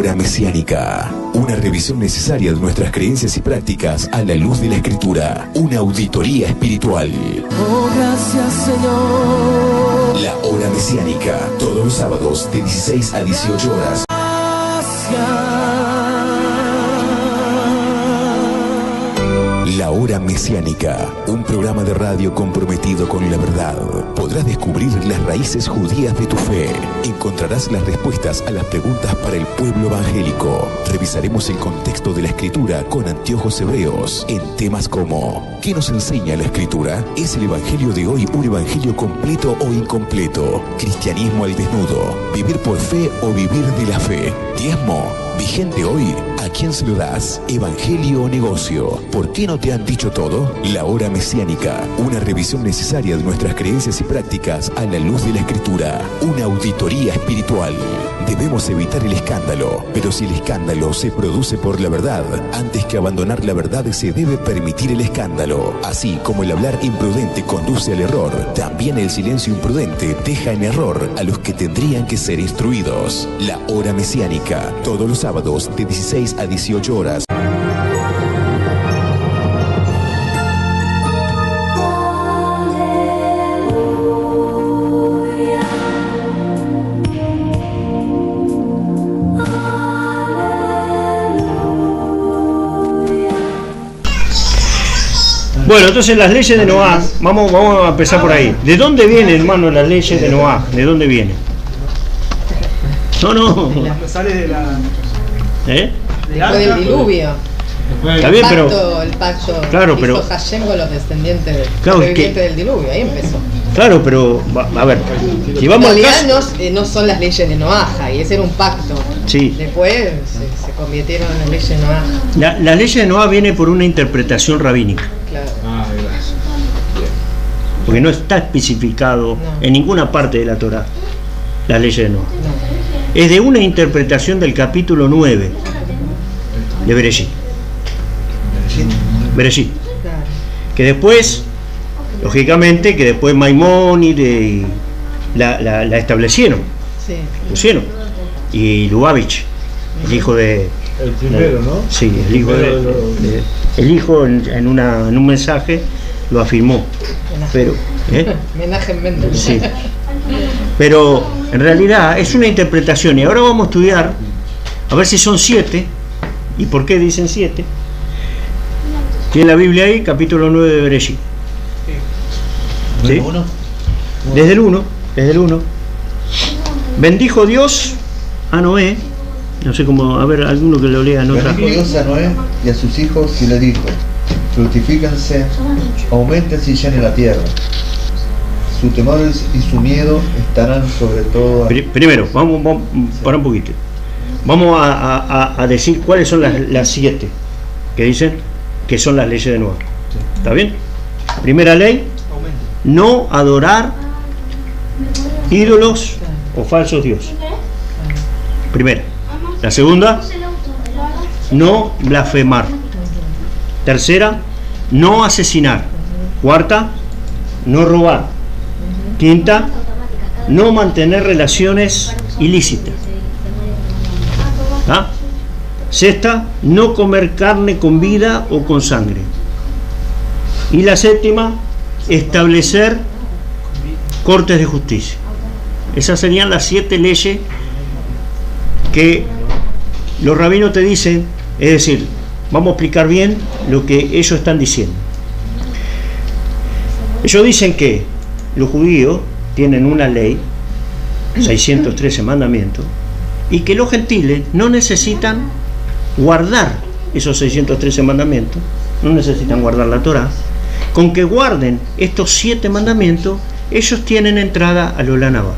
hora mesiánica. Una revisión necesaria de nuestras creencias y prácticas a la luz de la Escritura. Una auditoría espiritual. Oh, gracias, Señor. La hora mesiánica. Todos los sábados de 16 a 18 horas. La Hora Mesiánica, un programa de radio comprometido con la verdad. Podrás descubrir las raíces judías de tu fe. Encontrarás las respuestas a las preguntas para el pueblo evangélico. Revisaremos el contexto de la Escritura con anteojos hebreos en temas como: ¿qué nos enseña la Escritura? ¿Es el Evangelio de hoy un evangelio completo o incompleto? ¿Cristianismo al desnudo? ¿Vivir por fe o vivir de la fe? ¿Diezmo? ¿Vigente hoy? ¿A quién se lo das? ¿Evangelio o negocio? ¿Por qué no te han dicho todo? La Hora Mesiánica, una revisión necesaria de nuestras creencias y prácticas a la luz de la Escritura. Una auditoría espiritual. Debemos evitar el escándalo, pero si el escándalo se produce por la verdad, antes que abandonar la verdad se debe permitir el escándalo. Así como el hablar imprudente conduce al error, también el silencio imprudente deja en error a los que tendrían que ser instruidos. La Hora Mesiánica, todos los sábados de 16 a 18 horas. Bueno, entonces las leyes de Noah, vamos a empezar por ahí. ¿De dónde vienen, hermano, las leyes de Noah? ¿De dónde vienen? No. Sale de la... Después del diluvio. Está bien, pero... El pacto claro, hizo pero... Hashem con los descendientes claro, del diluvio, ahí empezó. Claro, pero, a ver, si vamos en realidad no son las leyes de Noah, y ese era un pacto. Sí. Después se convirtieron en las leyes de Noah. Las leyes de Noah viene por una interpretación rabínica. Claro. Porque no está especificado en ninguna parte de la Torá las leyes de Noah. Es de una interpretación del capítulo 9 de Bereshit. Claro. Que después, lógicamente, Maimónides la establecieron, sí. Pusieron. Y Lubavitch, el hijo de... El primero, ¿no? Sí, el hijo en un mensaje lo afirmó. Pero, sí. Pero en realidad es una interpretación, y ahora vamos a estudiar a ver si son 7 y por qué dicen 7. Tiene la Biblia ahí, capítulo 9 de Bereshit. ¿Sí? Desde el 1. Bendijo Dios a Noé. No sé cómo, a ver, alguno que lo lea en otra. Bendijo Dios a Noé y a sus hijos y le dijo: fructifíquense, aumentense y llenen la tierra. Su temor y su miedo estarán sobre todo. Primero, vamos para un poquito. Vamos a decir cuáles son las 7 que dicen que son las leyes de Noah. ¿Está bien? Primera ley: no adorar ídolos o falsos dioses. Primera. La segunda: no blasfemar. Tercera: no asesinar. Cuarta: no robar. Quinta: no mantener relaciones ilícitas. ¿Ah? Sexta: no comer carne con vida o con sangre. Y la séptima: establecer cortes de justicia. Esas serían las 7 leyes que los rabinos te dicen. Es decir, vamos a explicar bien lo que ellos están diciendo. Ellos dicen que los judíos tienen una ley, 613 mandamientos, y que los gentiles no necesitan guardar esos 613 mandamientos, no necesitan guardar la Torá. Con que guarden estos 7 mandamientos, ellos tienen entrada al Olam Abba.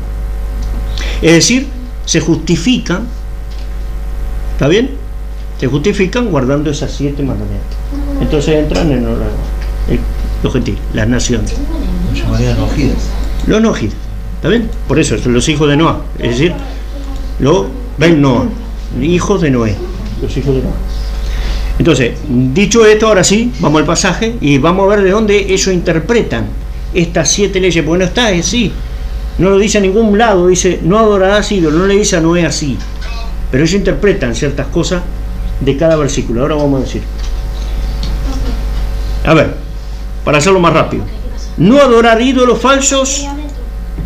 Es decir, se justifican, ¿está bien? Se justifican guardando esas 7 mandamientos. Entonces entran en Olam Abba, los gentiles, las naciones. Los llamarían nojidas. Los nojidas, ¿está bien? Por eso son los hijos de Noah, es decir, los Ben Noah, hijos de Noé, los hijos de Noah. Entonces, dicho esto, ahora sí, vamos al pasaje y vamos a ver de dónde ellos interpretan estas 7 leyes, porque no está así, no lo dice a ningún lado, dice no adorarás ídolos, no le dice a Noé así, pero ellos interpretan ciertas cosas de cada versículo. Ahora vamos a decir. A ver, para hacerlo más rápido. No adorar ídolos falsos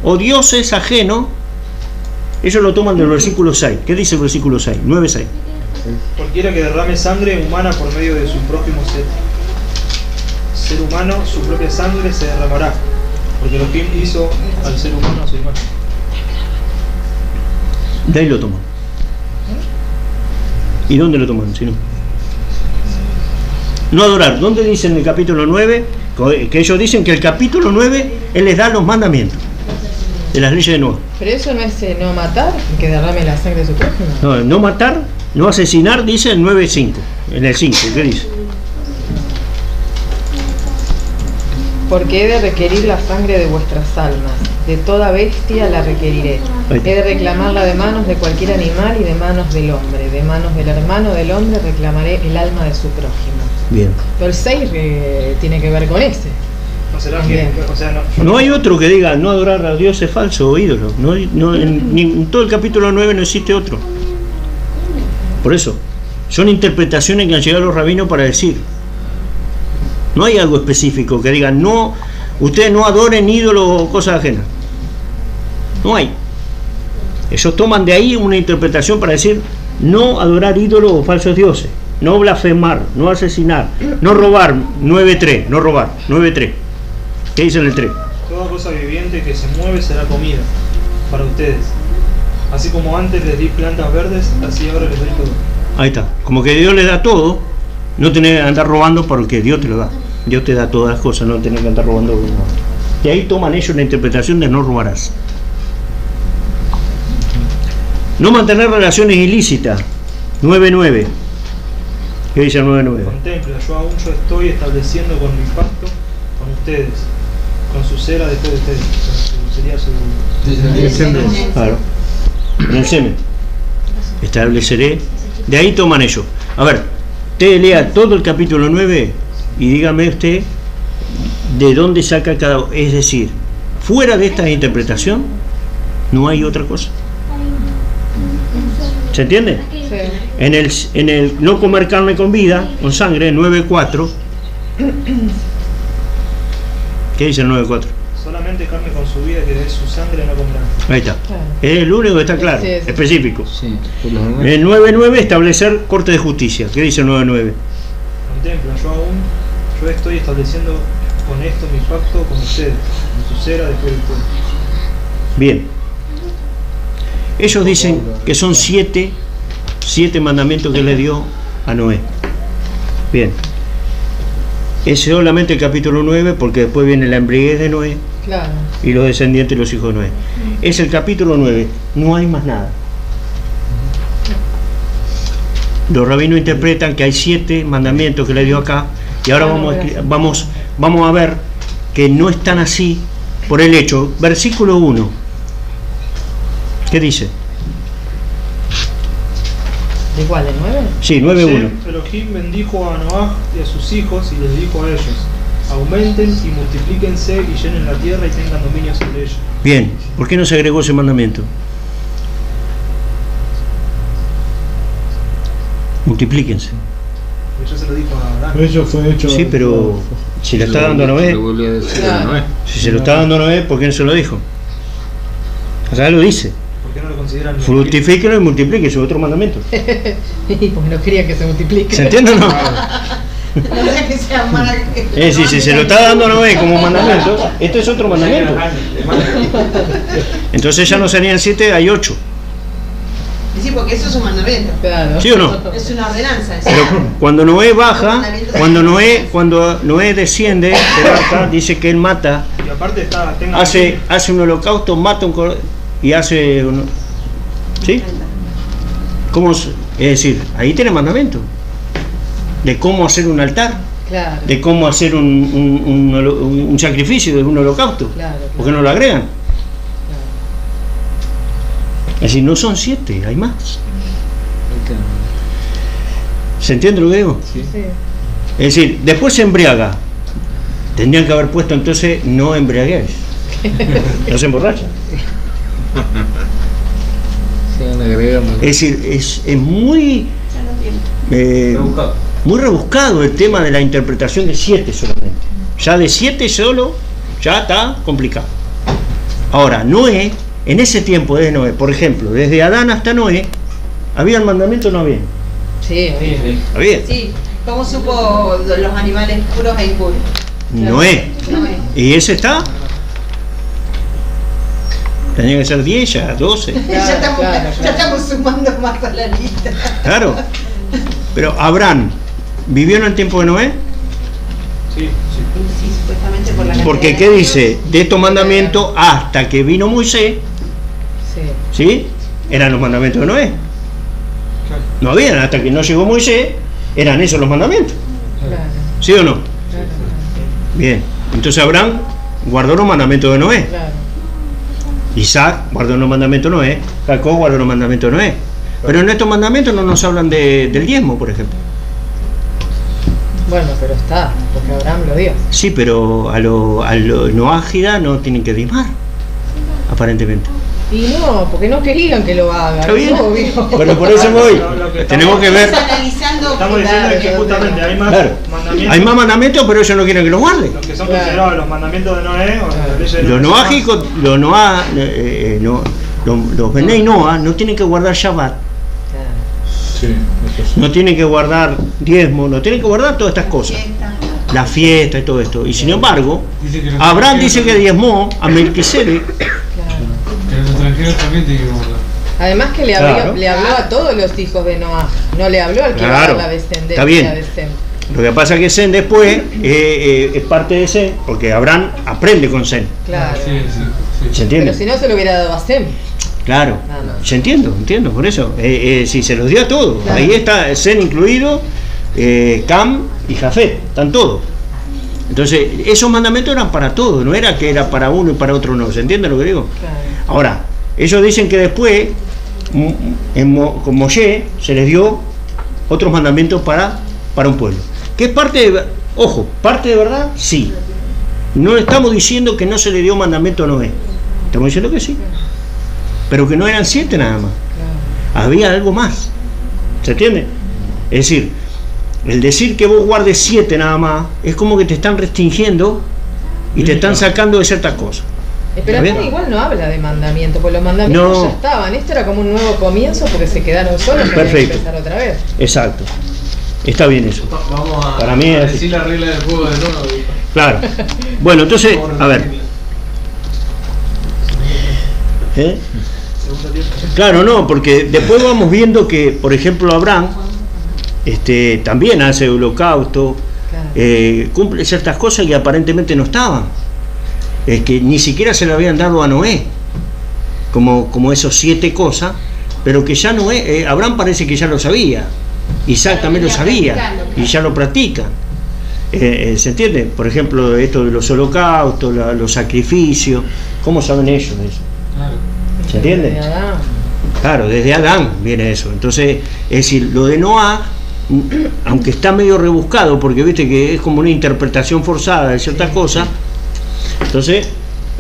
o dioses ajenos. Ellos lo toman del versículo 6. ¿Qué dice el versículo 6? 9:6. Cualquiera que derrame sangre humana por medio de su prójimo ser humano, su propia sangre se derramará, porque Elohim hizo al ser humano a su imagen. De ahí lo toman. ¿Y dónde lo toman? Si no. No adorar. ¿Dónde dice en el capítulo 9? Que ellos dicen que el capítulo 9 Él les da los mandamientos de las leyes de Noé. Pero eso no es no matar, que derrame la sangre de su prójimo. No matar, no asesinar, dice el 9:5. En el 5, ¿qué dice? Porque he de requerir la sangre de vuestras almas, de toda bestia la requeriré. He de reclamarla de manos de cualquier animal y de manos del hombre. De manos del hermano del hombre reclamaré el alma de su prójimo. Bien. Pero el 6 tiene que ver con ese. ¿No será que, o sea, no hay otro que diga no adorar a dioses falsos o ídolos? En todo el capítulo 9 no existe otro. Por eso, son interpretaciones que han llegado los rabinos para decir. No hay algo específico que diga no, ustedes no adoren ídolos o cosas ajenas. No hay. Ellos toman de ahí una interpretación para decir no adorar ídolos o falsos dioses, no blasfemar, no asesinar, no robar, 9:3, no robar, 9:3. ¿Qué dice en el 3? Toda cosa viviente que se mueve será comida para ustedes. Así como antes les di plantas verdes, así ahora les doy todo. Ahí está. Como que Dios les da todo, no tenés que andar robando porque Dios te lo da. Dios te da todas las cosas, no tenés que andar robando. Y ahí toman ellos la interpretación de no robarás. No mantener relaciones ilícitas, 9:9. ¿Qué dice el 9:9? Contempla, yo estoy estableciendo con mi pacto con ustedes, con su cera después de ustedes. Sería su... Claro. En el semen. Estableceré. De ahí toman ellos. A ver, usted lea todo el capítulo 9 y dígame usted de dónde saca cada... Es decir, fuera de esta interpretación no hay otra cosa. ¿Se entiende? Sí. En el no comer carne con vida, con sangre, 9:4. ¿Qué dice el 9:4? Solamente carne con su vida, que de su sangre no comerán. Ahí está. Claro. Es el único que está claro, Sí, sí. específico. Sí, por lo demás. El 9:9, establecer corte de justicia. ¿Qué dice el 9:9? Contempla, yo estoy estableciendo con esto mi pacto con ustedes, con su cera después de ustedes. Bien. Ellos dicen que son 7 mandamientos que le dio a Noé. Bien. Es solamente el capítulo 9 porque después viene la embriaguez de Noé Claro. y los descendientes y los hijos de Noé. Es el capítulo 9, no hay más nada. Los rabinos interpretan que hay 7 mandamientos que le dio acá y ahora vamos a ver que no están así por el hecho. Versículo 1. ¿Qué dice? ¿Igual el 9? Sí, 9:1. Elohim bendijo a Noaj y a sus hijos y les dijo a ellos: aumenten y multiplíquense y llenen la tierra y tengan dominio sobre ella. Bien, ¿por qué no se agregó ese mandamiento? Multiplíquense. Porque ya se lo dijo a Adán. Eso fue hecho. Sí, pero si le está dando a Le Noé, volví a decir Claro. a Noé. si se lo está dando a Noé, ¿por qué no se lo dijo? Acá lo dice. ¿Por qué no lo consideran? Fructifíquenlo y multiplíquense, otro mandamiento. Y porque no quería que se multiplique. ¿Se entiende o no? No sé que sea mal. Es decir, si se lo está dando a Noé como mandamiento, esto es otro mandamiento. Entonces ya no serían 7, hay 8. Sí, porque eso es un mandamiento. Claro. ¿Sí o no? Es una ordenanza. Pero cuando Noé baja, cuando Noé desciende, de baja, dice que él mata, Y aparte está, tengan hace un holocausto, mata un cordero y hace un... ¿Sí? ¿Cómo? Es decir, ahí tiene mandamiento de cómo hacer un altar, Claro. de cómo hacer un sacrificio, de un holocausto. Claro. ¿Por qué no lo agregan? Es decir, no son 7, hay más. ¿Se entiende lo que digo? Sí. Es decir, después se embriaga. Tendrían que haber puesto entonces no embriaguez. No se emborracha. Es decir, es muy muy rebuscado el tema de la interpretación de 7 solamente. Ya de 7 solo, ya está complicado. Ahora, Noé, en ese tiempo de Noé, por ejemplo, desde Adán hasta Noé, ¿había el mandamiento o no había? Sí, ¿Había? Sí, ¿cómo supo los animales puros e impuros? Noé. ¿Y ese está? Tenía que ser 10 ya, 12. Ya estamos sumando más a la lista. Claro. Pero Abraham, ¿vivió en el tiempo de Noé? Sí. Sí, supuestamente por la Porque ¿qué dice? De estos mandamientos hasta que vino Moisés, ¿sí? Eran los mandamientos de Noé. No habían, hasta que no llegó Moisés, eran esos los mandamientos. ¿Sí o no? Bien, entonces Abraham guardó los mandamientos de Noé. Isaac guardó los mandamientos de Noé. Jacob guardó los mandamientos de Noé. Pero en estos mandamientos no nos hablan del diezmo, por ejemplo. Bueno, pero está, porque Abraham lo dio. Sí, pero a lo noágida no tienen que diezmar, aparentemente. Y no, porque no querían que lo hagan. ¿Está bien? Es obvio. Bueno, por eso voy. Tenemos que ver. Estamos diciendo que justamente hay más mandamientos. Hay más mandamientos, pero ellos no quieren que los guarden. Los que son considerados los mandamientos de Noé o las leyes de Los noágicos, los Bené y Noa no tienen que guardar Shabbat. No tienen que guardar diezmo, no tienen que guardar todas estas cosas. La fiesta y todo esto. Y sin embargo, Abraham dice que diezmó a Melquisedec. Los extranjeros también tienen que guardar. Además que le habló a todos los hijos de Noah, no le habló al que va a dar la descendencia. Está bien. De Sem. Lo que pasa es que Sem después es parte de Sem, porque Abraham aprende con Sem. Claro. ¿Se entiende? Pero si no se lo hubiera dado a Sem. Claro. Se entiendo, por eso. Si se los dio a todos. Claro. Ahí está Sem incluido, Cam y Jafet, están todos. Entonces, esos mandamientos eran para todos, no era que era para uno y para otro no. ¿Se entiende lo que digo? Claro. Ahora, ellos dicen que después, con Moshe, se les dio otros mandamientos para un pueblo. ¿Qué es parte de, ojo, parte de verdad? Sí. No estamos diciendo que no se le dio mandamiento a Noé. Estamos diciendo que sí. Pero que no eran 7 nada más. Había algo más. ¿Se entiende? Es decir, el decir que vos guardes 7 nada más es como que te están restringiendo y te están sacando de ciertas cosas. Pero acá igual no habla de mandamiento, porque los mandamientos ya estaban. Esto era como un nuevo comienzo porque se quedaron solos. Perfecto. Empezar otra vez. Exacto. Está bien eso. Vamos a, para mí a es decir la regla del juego de nuevo. Claro. Bueno, entonces, a ver. Claro, no, porque después vamos viendo que, por ejemplo, Abraham también hace holocausto, cumple ciertas cosas que aparentemente no estaban, que ni siquiera se le habían dado a Noé, como esos 7 cosas, pero que ya Noé, Abraham parece que ya lo sabía, Isaac también lo sabía y ya lo practican. ¿Se entiende? Por ejemplo, esto de los holocaustos, los sacrificios, ¿cómo saben ellos eso? ¿Se entiende? Claro, desde Adán viene eso. Entonces, es decir, lo de Noah, aunque está medio rebuscado, porque viste que es como una interpretación forzada de ciertas cosas, entonces,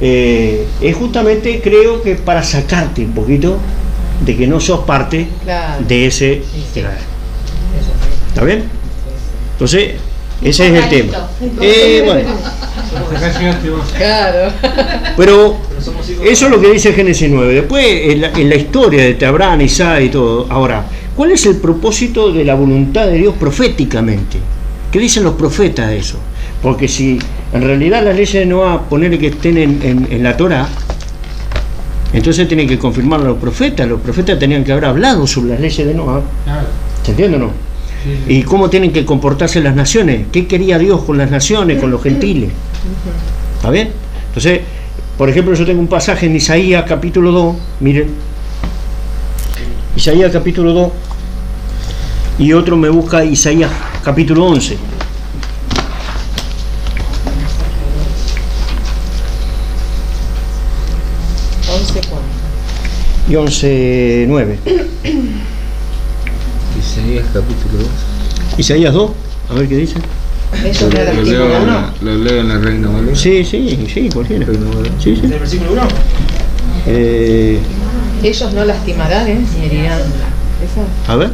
es justamente, creo que para sacarte un poquito de que no sos parte de ese... ¿Está bien? Entonces, ese es el tema. Bueno. Claro. Pero eso es lo que dice Génesis 9. Después, en la historia de Abraham, Isaac y todo. Ahora, ¿cuál es el propósito de la voluntad de Dios proféticamente? ¿Qué dicen los profetas de eso? Porque si en realidad las leyes de Noah, ponerle que estén en la Torah, entonces tienen que confirmarlo a los profetas. Los profetas tenían que haber hablado sobre las leyes de Noah. ¿Se entiende o no? Y cómo tienen que comportarse las naciones, qué quería Dios con las naciones, con los gentiles. ¿Está bien? Entonces, por ejemplo, yo tengo un pasaje en Isaías capítulo 2, miren, Isaías capítulo 2, y otro me busca Isaías capítulo 11. Y 11:9. Isaías capítulo 2. Isaías 2, a ver qué dice. Eso no era el tipo, ¿no? Lo leo en la Reina Valera. Sí, cualquiera. Sí. ¿Del versículo 1? Ellos no lastimarán ni herirán. ¿Esa? A ver.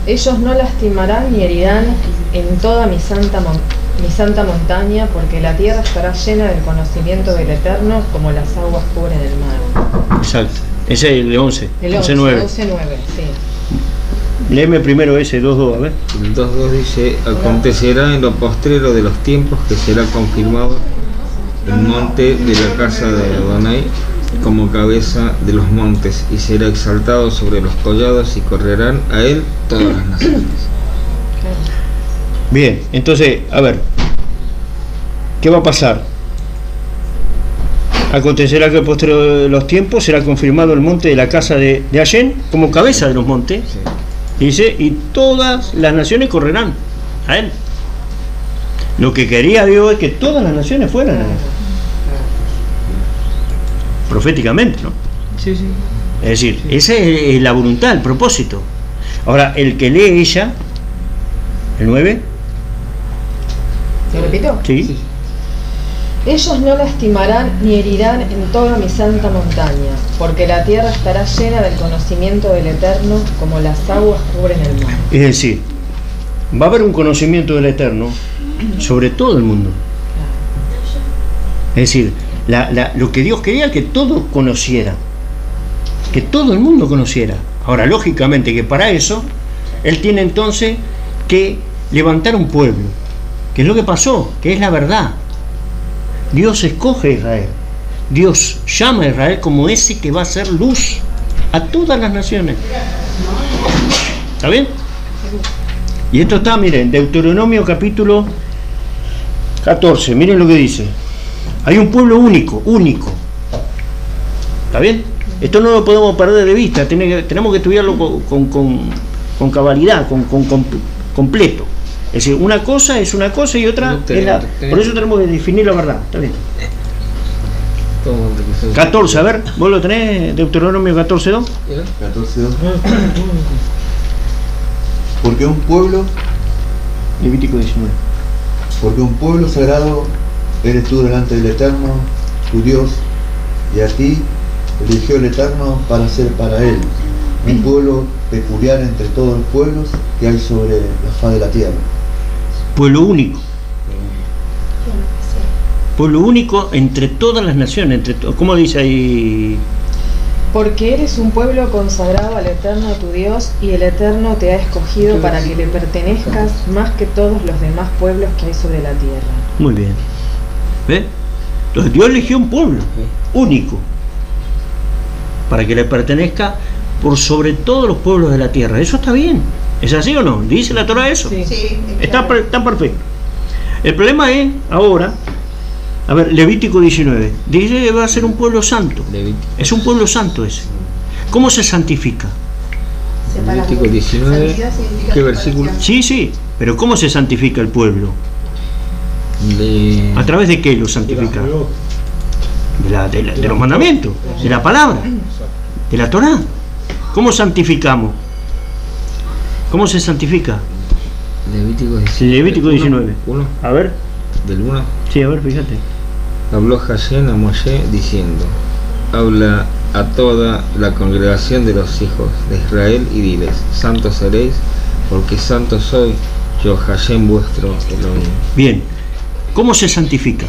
Ellos no lastimarán ni herirán en toda mi santa montaña, porque la tierra estará llena del conocimiento del Eterno, como las aguas cubren el mar. Exacto. Ese es el 11. El 11, 9. 11-9, sí. Léeme primero ese 2.2, a ver. El 2.2 dice: acontecerá en lo postrero de los tiempos que será confirmado el monte de la casa de Adonai como cabeza de los montes, y será exaltado sobre los collados, y correrán a él todas las naciones. Bien, entonces, a ver, ¿qué va a pasar? Acontecerá que postrero de los tiempos será confirmado el monte de la casa de Hashem como cabeza de los montes. Sí. Dice, y todas las naciones correrán a él. Lo que quería Dios es que todas las naciones fueran a él. Proféticamente, ¿no? Sí, sí. Es decir, esa es la voluntad, el propósito. Ahora, el que lee ella, el 9. ¿Te repito? Sí. Ellos no lastimarán ni herirán en toda mi santa montaña, porque la tierra estará llena del conocimiento del Eterno, como las aguas cubren el mar. Es decir, va a haber un conocimiento del Eterno sobre todo el mundo. Es decir, lo que Dios quería que todos conocieran, que todo el mundo conociera. Ahora, lógicamente que para eso Él tiene entonces que levantar un pueblo, que es lo que pasó, que es la verdad. Dios escoge a Israel, Dios llama a Israel como ese que va a ser luz a todas las naciones. ¿Está bien? Y esto está, miren, Deuteronomio capítulo 14, miren lo que dice. Hay un pueblo único. ¿Está bien? Esto no lo podemos perder de vista, tenemos que estudiarlo con cabalidad, completo. Es decir, una cosa es una cosa y otra es la... Por eso tenemos que definir la verdad. ¿Está bien? 14, a ver, ¿vos lo tenés? Deuteronomio 14.2. 14.2. Porque un pueblo... Levítico 19. Porque un pueblo sagrado eres tú delante del Eterno, tu Dios, y a ti eligió el Eterno para ser para él un pueblo peculiar entre todos los pueblos que hay sobre la faz de la tierra. Pueblo único. Pueblo único entre todas las naciones. ¿Cómo dice ahí? Porque eres un pueblo consagrado al Eterno tu Dios, y el Eterno te ha escogido para que le pertenezcas más que todos los demás pueblos que hay sobre la tierra. Muy bien. ¿Ve? Entonces Dios eligió un pueblo único para que le pertenezca por sobre todos los pueblos de la tierra. Eso está bien. ¿Es así o no? ¿Dice la Torá eso? Sí. Está perfecto. El problema es ahora, a ver, Levítico 19. Dice que va a ser un pueblo santo. Es un pueblo santo ese. ¿Cómo se santifica? Levítico 19. ¿Qué versículo? Sí, pero ¿cómo se santifica el pueblo? ¿A través de qué lo santifica? De los mandamientos, de la palabra, de la Torá. ¿Cómo santificamos? ¿Cómo se santifica? Levítico 19. 1. A ver. Del 1. Sí, a ver, fíjate. Habló Hashem a Moshe diciendo: habla a toda la congregación de los hijos de Israel y diles: santos seréis, porque santo soy yo, Hashem vuestro Elohim. Bien. ¿Cómo se santifica?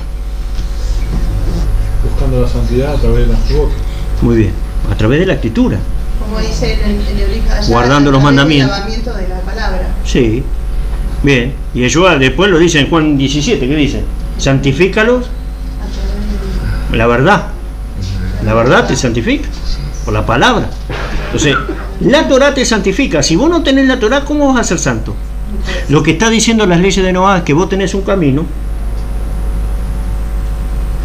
Buscando la santidad a través de las bocas. Muy bien. A través de la escritura. Como dice el Eureka allá, guardando los mandamientos. El lavamiento de la palabra. Sí. Bien. Y ellos después lo dice en Juan 17. ¿Qué dice? Santifícalos. La verdad. La verdad te santifica. Por la palabra. Entonces, la Torá te santifica. Si vos no tenés la Torá, ¿cómo vas a ser santo? Lo que está diciendo las leyes de Noah es que vos tenés un camino.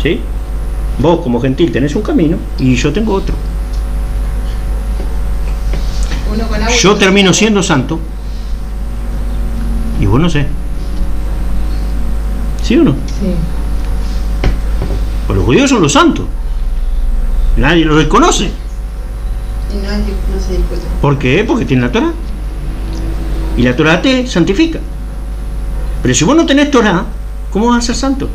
¿Sí? Vos como gentil tenés un camino y yo tengo otro. Yo termino siendo santo y vos no sé. ¿Sí o no? Sí. Pues los judíos son los santos. Nadie los desconoce. Y no se discute. ¿Por qué? Porque tienen la Torá. Y la Torá te santifica. Pero si vos no tenés Torá, ¿cómo vas a ser santo?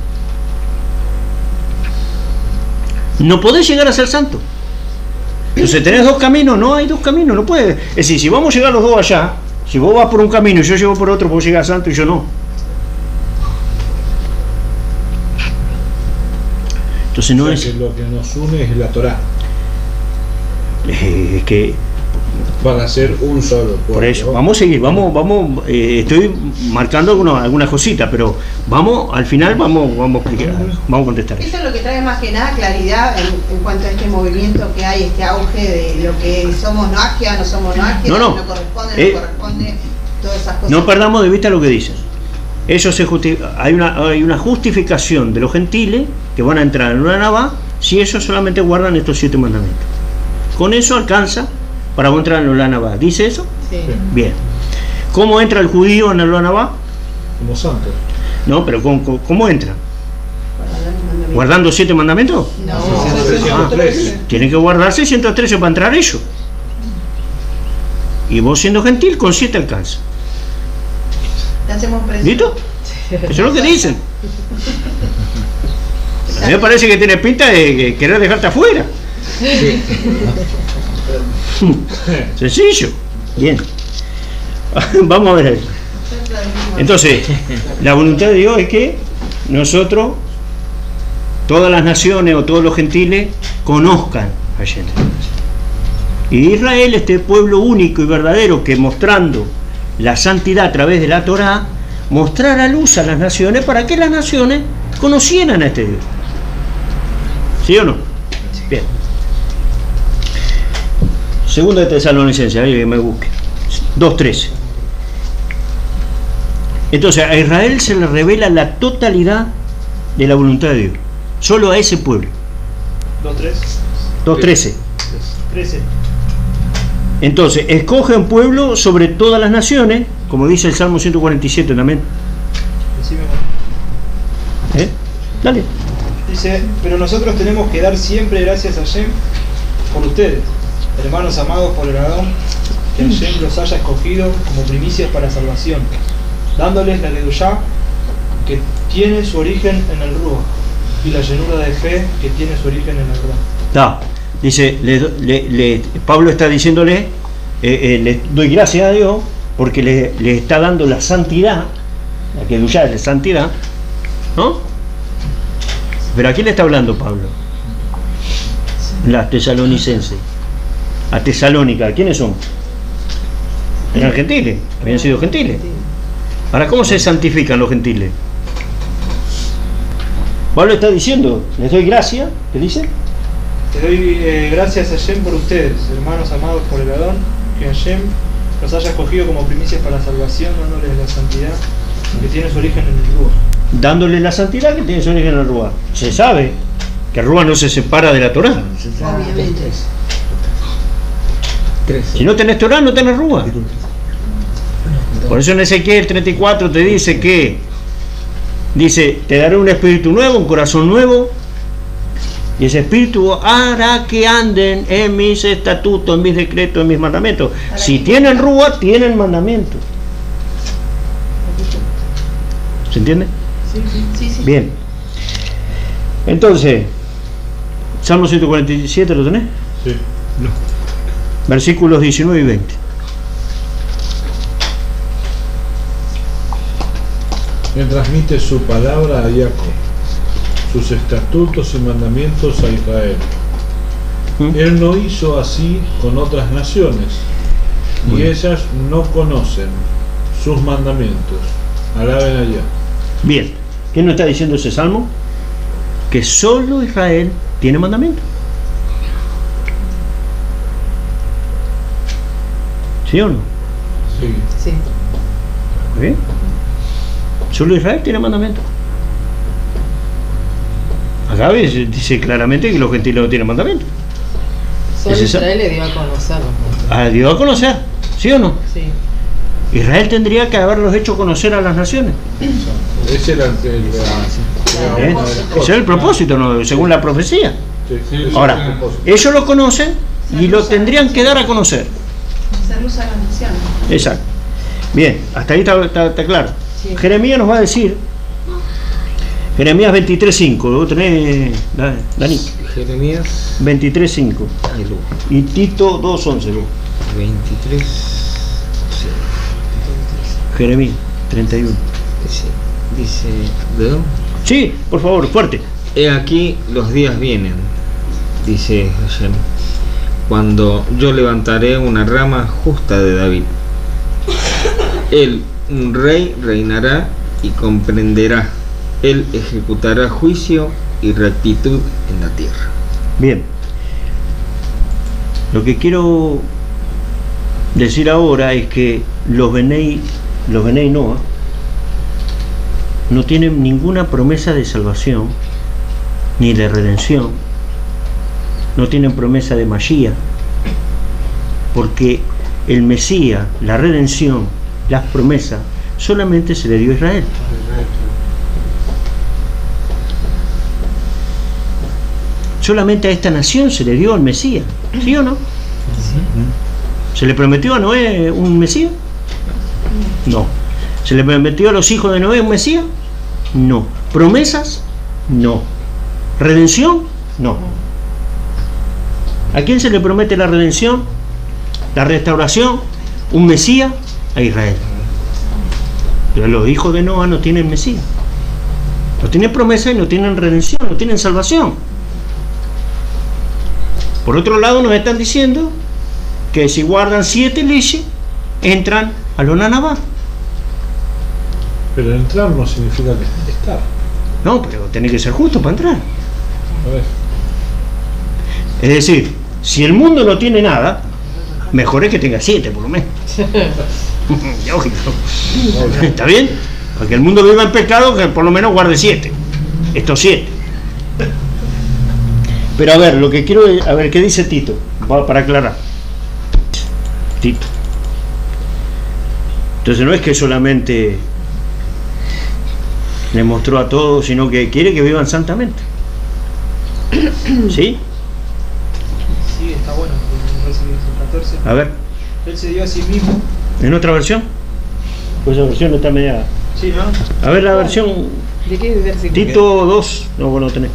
No podés llegar a ser santo. Entonces, ¿tenés dos caminos? No hay dos caminos, no puede. Es decir, si vamos a llegar los dos allá, si vos vas por un camino y yo llego por otro, vos llegás santo y yo no. Entonces no o sea, es... que lo que nos une es la Torá. Es que... Para ser un solo pueblo. Por eso, vamos a seguir, vamos, estoy marcando algunas cositas, pero vamos, al final vamos a explicar, vamos a contestar. Eso es lo que trae más que nada claridad en cuanto a este movimiento que hay, este auge de lo que somos noagia, no somos noagia, no corresponde, no corresponde, todas esas cosas. No perdamos de vista lo que dicen. Eso hay una justificación de los gentiles que van a entrar en una Navá si ellos solamente guardan estos 7 mandamientos. Con eso alcanza para entrar en la Navá. ¿Dice eso? Sí. Bien. ¿Cómo entra el judío en la Navá? Como santo. No, pero ¿cómo entra? ¿Guardando 7 mandamientos? No, 613. Tienen que guardar 613 para entrar ellos. Y vos siendo gentil, con 7 alcanza. Te hacemos presión. ¿Listo? Eso es lo que dicen. A mí me parece que tiene pinta de querer dejarte afuera. Sencillo. Bien. Vamos a ver ahí. Entonces, la voluntad de Dios es que nosotros, todas las naciones o todos los gentiles, conozcan a Yahweh. Y Israel, este pueblo único y verdadero que mostrando la santidad a través de la Torá, mostrara luz a las naciones para que las naciones conocieran a este Dios. ¿Sí o no? Bien. Segunda de Tesalonicenses, ahí que me busque. 2:13. Entonces, a Israel se le revela la totalidad de la voluntad de Dios. Solo a ese pueblo. 2:13. 13. Entonces, escoge un pueblo sobre todas las naciones, como dice el Salmo 147 también. Dale. Dice, pero nosotros tenemos que dar siempre gracias a Hashem por ustedes, hermanos amados por el Adón, que Hashem los haya escogido como primicias para salvación, dándoles la Kedushá que tiene su origen en el Ruach y la llenura de fe que tiene su origen en el Ruach. Dice, Pablo está diciéndole, le doy gracias a Dios porque le está dando la santidad, la Kedushá es la santidad, ¿no? Pero ¿a quién le está hablando Pablo? Las tesalonicenses. A Tesalónica, ¿quiénes son? Eran gentiles, habían sido gentiles. Ahora, ¿cómo se santifican los gentiles? Pablo está diciendo, les doy gracias, ¿qué dice? Te doy gracias a Hashem por ustedes, hermanos amados por el Adón, que Hashem los haya escogido como primicias para la salvación, dándoles la santidad que tiene su origen en el Ruach. Dándole la santidad que tiene su origen en el Ruach. Se sabe que el Ruach no se separa de la Torá. Obviamente. Si no tenés Torá, no tenés Ruach. Por eso en Ezequiel 34 te dice que te daré un espíritu nuevo, un corazón nuevo, y ese espíritu hará que anden en mis estatutos, en mis decretos, en mis mandamientos. Si tienen Ruach, tienen mandamientos. ¿Se entiende? Sí. Bien. Entonces, Salmo 147, ¿lo tenés? Sí. No. Versículos 19 y 20. Él transmite su palabra a Jacob, sus estatutos y mandamientos a Israel. Él no hizo así con otras naciones, y ellas no conocen sus mandamientos. Alaben allá. Bien, ¿qué nos está diciendo ese salmo? Que solo Israel tiene mandamientos. ¿Sí o no? Sí. ¿Bien? Solo Israel tiene mandamientos. Acá dice claramente que los gentiles no tienen mandamientos. Solo Israel le dio a conocerlo. Dio a conocer, ¿sí o no? Sí. Israel tendría que haberlos hecho conocer a las naciones. Ese era ese es el propósito, ¿no? Según la profecía. Ahora, ellos lo conocen y lo tendrían que dar a conocer. Ser luz a las naciones. Exacto. Bien, hasta ahí está claro. Sí. Jeremías nos va a decir Jeremías 23.5, ¿lo tenés, Dani? Jeremías 23.5. Y Tito 2.11. 23. Sí. Jeremías 31. Dice, ¿de? Sí, por favor, fuerte. He aquí los días vienen, dice Hashem, cuando yo levantaré una rama justa de David. Él, un rey, reinará y comprenderá. Él ejecutará juicio y rectitud en la tierra. Bien. Lo que quiero decir ahora es que los Benei Noah no tienen ninguna promesa de salvación ni de redención. No tienen promesa de Mashiach, porque el Mesías, la redención, las promesas solamente se le dio a Israel. Solamente a esta nación se le dio el Mesías, ¿sí o no? ¿Se le prometió a Noé un Mesías? No. ¿Se le prometió a los hijos de Noé un Mesías? No. ¿Promesas? No. ¿Redención? No. ¿A quién se le promete la redención? ¿La restauración? ¿Un Mesías? A Israel. Pero los hijos de Noé no tienen Mesías. No tienen promesa y no tienen redención, no tienen salvación. Por otro lado nos están diciendo que si guardan 7 leyes, entran a los Nanabá. Pero entrar no significa que estar. No, pero tiene que ser justo para entrar. A ver. Es decir, si el mundo no tiene nada, mejor es que tenga 7 por lo menos. Lógico. ¿Está bien? Para que el mundo viva en pecado, que por lo menos guarde 7. Estos 7. Pero a ver, lo que quiero es, a ver, ¿qué dice Tito? Para aclarar. Tito. Entonces no es que solamente le mostró a todos, sino que quiere que vivan santamente. ¿Sí? Sí, está bueno. 14. A ver. Él se dio a sí mismo. ¿En otra versión? Pues esa versión no está media. Sí, ¿no? A ver la versión. ¿De qué versículo? Tito 2. No, bueno, tenés.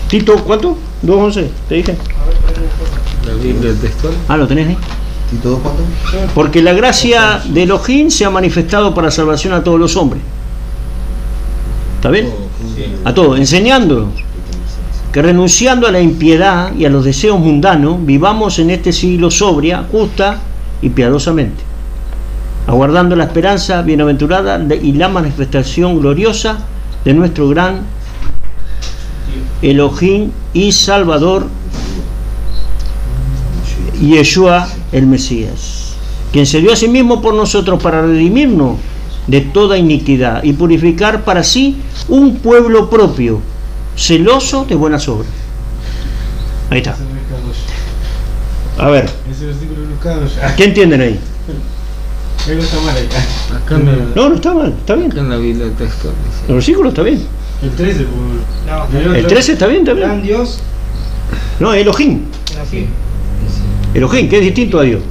Tito, ¿cuánto? 2.11, te dije. La Biblia textual. Ah, ¿lo tenés ahí? ¿Tito 2 cuánto? Porque la gracia de Elohim se ha manifestado para salvación a todos los hombres. ¿Está bien? A todos, enseñándonos que renunciando a la impiedad y a los deseos mundanos, vivamos en este siglo sobria, justa y piadosamente, aguardando la esperanza bienaventurada y la manifestación gloriosa de nuestro gran Elohim y Salvador, Yeshua el Mesías, quien se dio a sí mismo por nosotros para redimirnos de toda iniquidad y purificar para sí un pueblo propio, celoso de buenas obras. Ahí está. A ver, ¿qué entienden ahí? No, no está mal, está bien. Acá en la Biblia textual dice. El versículo está bien. El 13, No, el 13 está bien también. Gran Dios. No, Elohim. Elohim, que es distinto a Dios.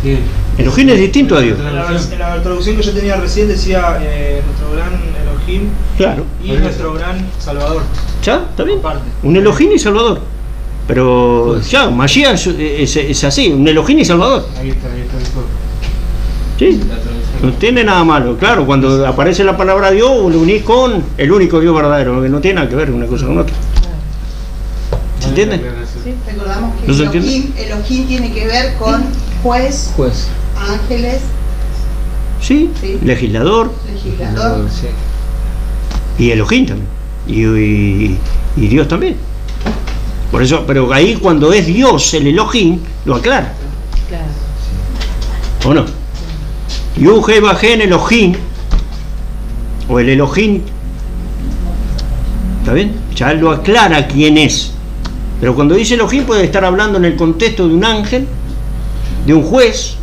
Sí. Elohim es distinto a Dios. En la traducción que yo tenía recién decía nuestro gran Elohim, claro, y nuestro gran Salvador. ¿Ya? ¿Está bien? Un Elohim y Salvador. Pero pues, ya, Mashiach es así, un Elohim y Salvador. Ahí está. Sí, no tiene nada malo. Claro, cuando aparece la palabra Dios, lo unís con el único Dios verdadero, que no tiene nada que ver una cosa con otra. ¿Se entiende? Sí, recordamos que ¿No se Elohim tiene que ver con juez. Ángeles. Sí, legislador. Sí. Y Elohim también. Y Dios también. Por eso, pero ahí cuando es Dios el Elohim, lo aclara. Claro. ¿O no? Yuhe Bajen Elohim, o el Elohim, ¿está bien? Ya lo aclara quién es. Pero cuando dice Elohim puede estar hablando en el contexto de un ángel, de un juez,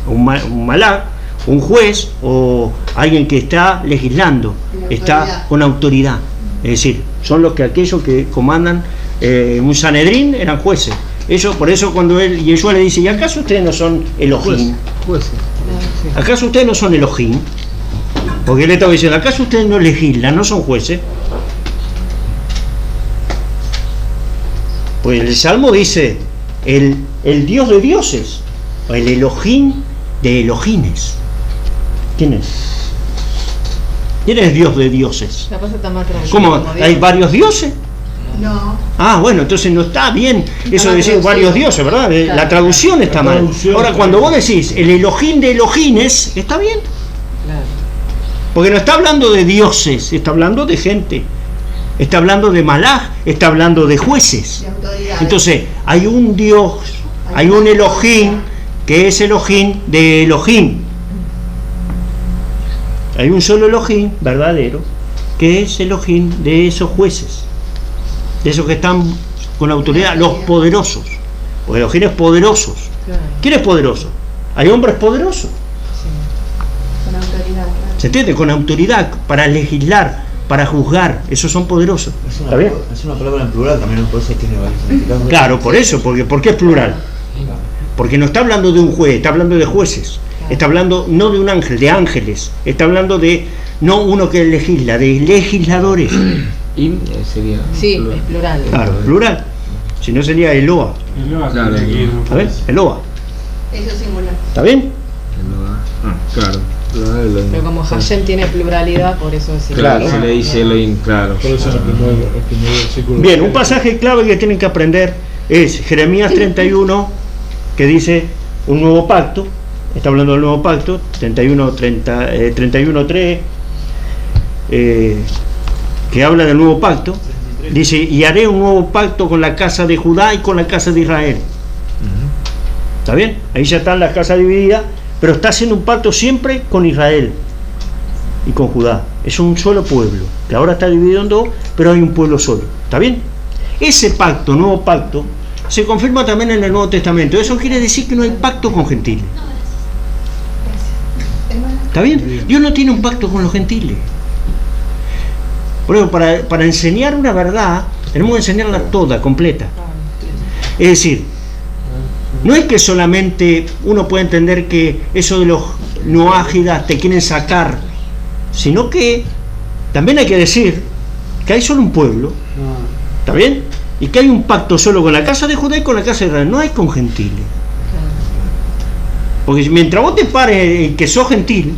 un malak, un juez o alguien que está legislando, está con autoridad. Es decir, son los que aquellos que comandan un Sanedrín eran jueces. Eso, por eso cuando Yeshua le dice, ¿y acaso ustedes no son Elohim? Jueces. ¿Acaso ustedes no son Elohim? Porque le estaba diciendo, ¿acaso ustedes no legislan, no son jueces? Pues el Salmo dice, el Dios de dioses, o el Elohim de Elohines. ¿Quién es? ¿Quién es Dios de dioses? La cosa está más tranquila. ¿Cómo? ¿Hay varios dioses? No. Ah, bueno, entonces no está bien eso de decir varios dioses, ¿verdad? La traducción está mal. Ahora, cuando vos decís el Elohim de Elohines, está bien. Porque no está hablando de dioses, está hablando de gente. Está hablando de malaj, está hablando de jueces. Entonces, hay un Dios, hay un Elohim, que es Elohim de Elohim. Hay un solo Elohim verdadero, que es Elohim de esos jueces, de esos que están con autoridad, los poderosos. Porque Elohim es poderosos. ¿Quién es poderoso? Hay hombres poderosos. Con autoridad. ¿Se entiende? Con autoridad para legislar, para juzgar. Esos son poderosos. ¿Está bien? Es una palabra en plural también, por eso tiene varios significados. Claro, por eso. ¿Por qué es plural? Porque no está hablando de un juez, está hablando de jueces. Está hablando no de un ángel, de ángeles. Está hablando de, no uno que legisla, de legisladores. Y sería. Sí, plural. Es plural. Claro, plural. Si no sería Eloa. Claro, ¿Está bien? Eloa. Eso es singular. ¿Está bien? Claro. Pero como Hashem tiene pluralidad, por eso es claro, se le dice Elohim, claro. Por eso es el primer versículo. Bien, un pasaje clave que tienen que aprender es Jeremías 31, que dice un nuevo pacto. Está hablando del nuevo pacto, 31:3, que habla del nuevo pacto. Dice, y haré un nuevo pacto con la casa de Judá y con la casa de Israel. ¿Está bien? Ahí ya están las casas divididas, pero está haciendo un pacto siempre con Israel y con Judá. Es un solo pueblo, que ahora está dividido en dos, pero hay un pueblo solo. ¿Está bien? Ese pacto, nuevo pacto, se confirma también en el Nuevo Testamento. Eso quiere decir que no hay pacto con gentiles. ¿Está bien? Dios no tiene un pacto con los gentiles. Por eso, para enseñar una verdad, tenemos que enseñarla toda, completa. Es decir, no es que solamente uno puede entender que eso de los noágidas te quieren sacar, sino que también hay que decir que hay solo un pueblo, ¿está bien? Y que hay un pacto solo con la casa de Judá y con la casa de Israel, no hay con gentiles. Porque mientras vos te pares que sos gentil,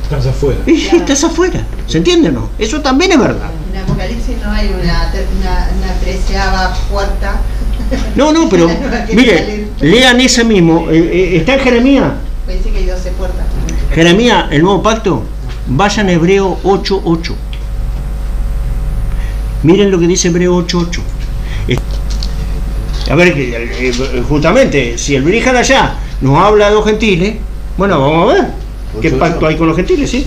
estás afuera. Estás afuera, ¿se entiende o no? Eso también es verdad. En Apocalipsis no hay una 13ª puerta. No, pero mire, lean ese mismo, está en Jeremías. Dice que hay 12 puertas. Jeremías, el nuevo pacto, vayan a Hebreo 8:8. Miren lo que dice Hebreo 8:8. A ver, justamente, si el Brija de allá nos habla de los gentiles, bueno, vamos a ver qué pacto hay con los gentiles, ¿sí?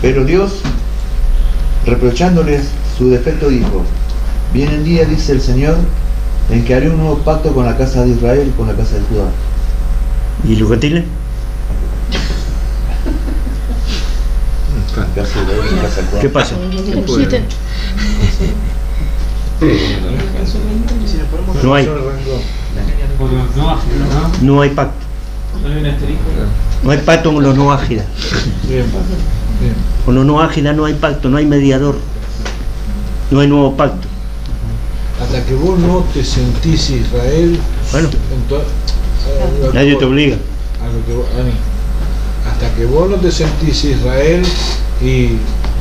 Pero Dios, reprochándoles su defecto, dijo: vienen días, dice el Señor, en que haré un nuevo pacto con la casa de Israel y con la casa de Judá. ¿Y los gentiles? ¿Qué pasa? No hay. No hay pacto. No hay pacto con los no ágidas. Con los no ágidas no hay pacto, no hay mediador. No hay nuevo pacto. Hasta que vos no te sentís Israel, bueno, nadie te obliga. Hasta que vos no te sentís Israel y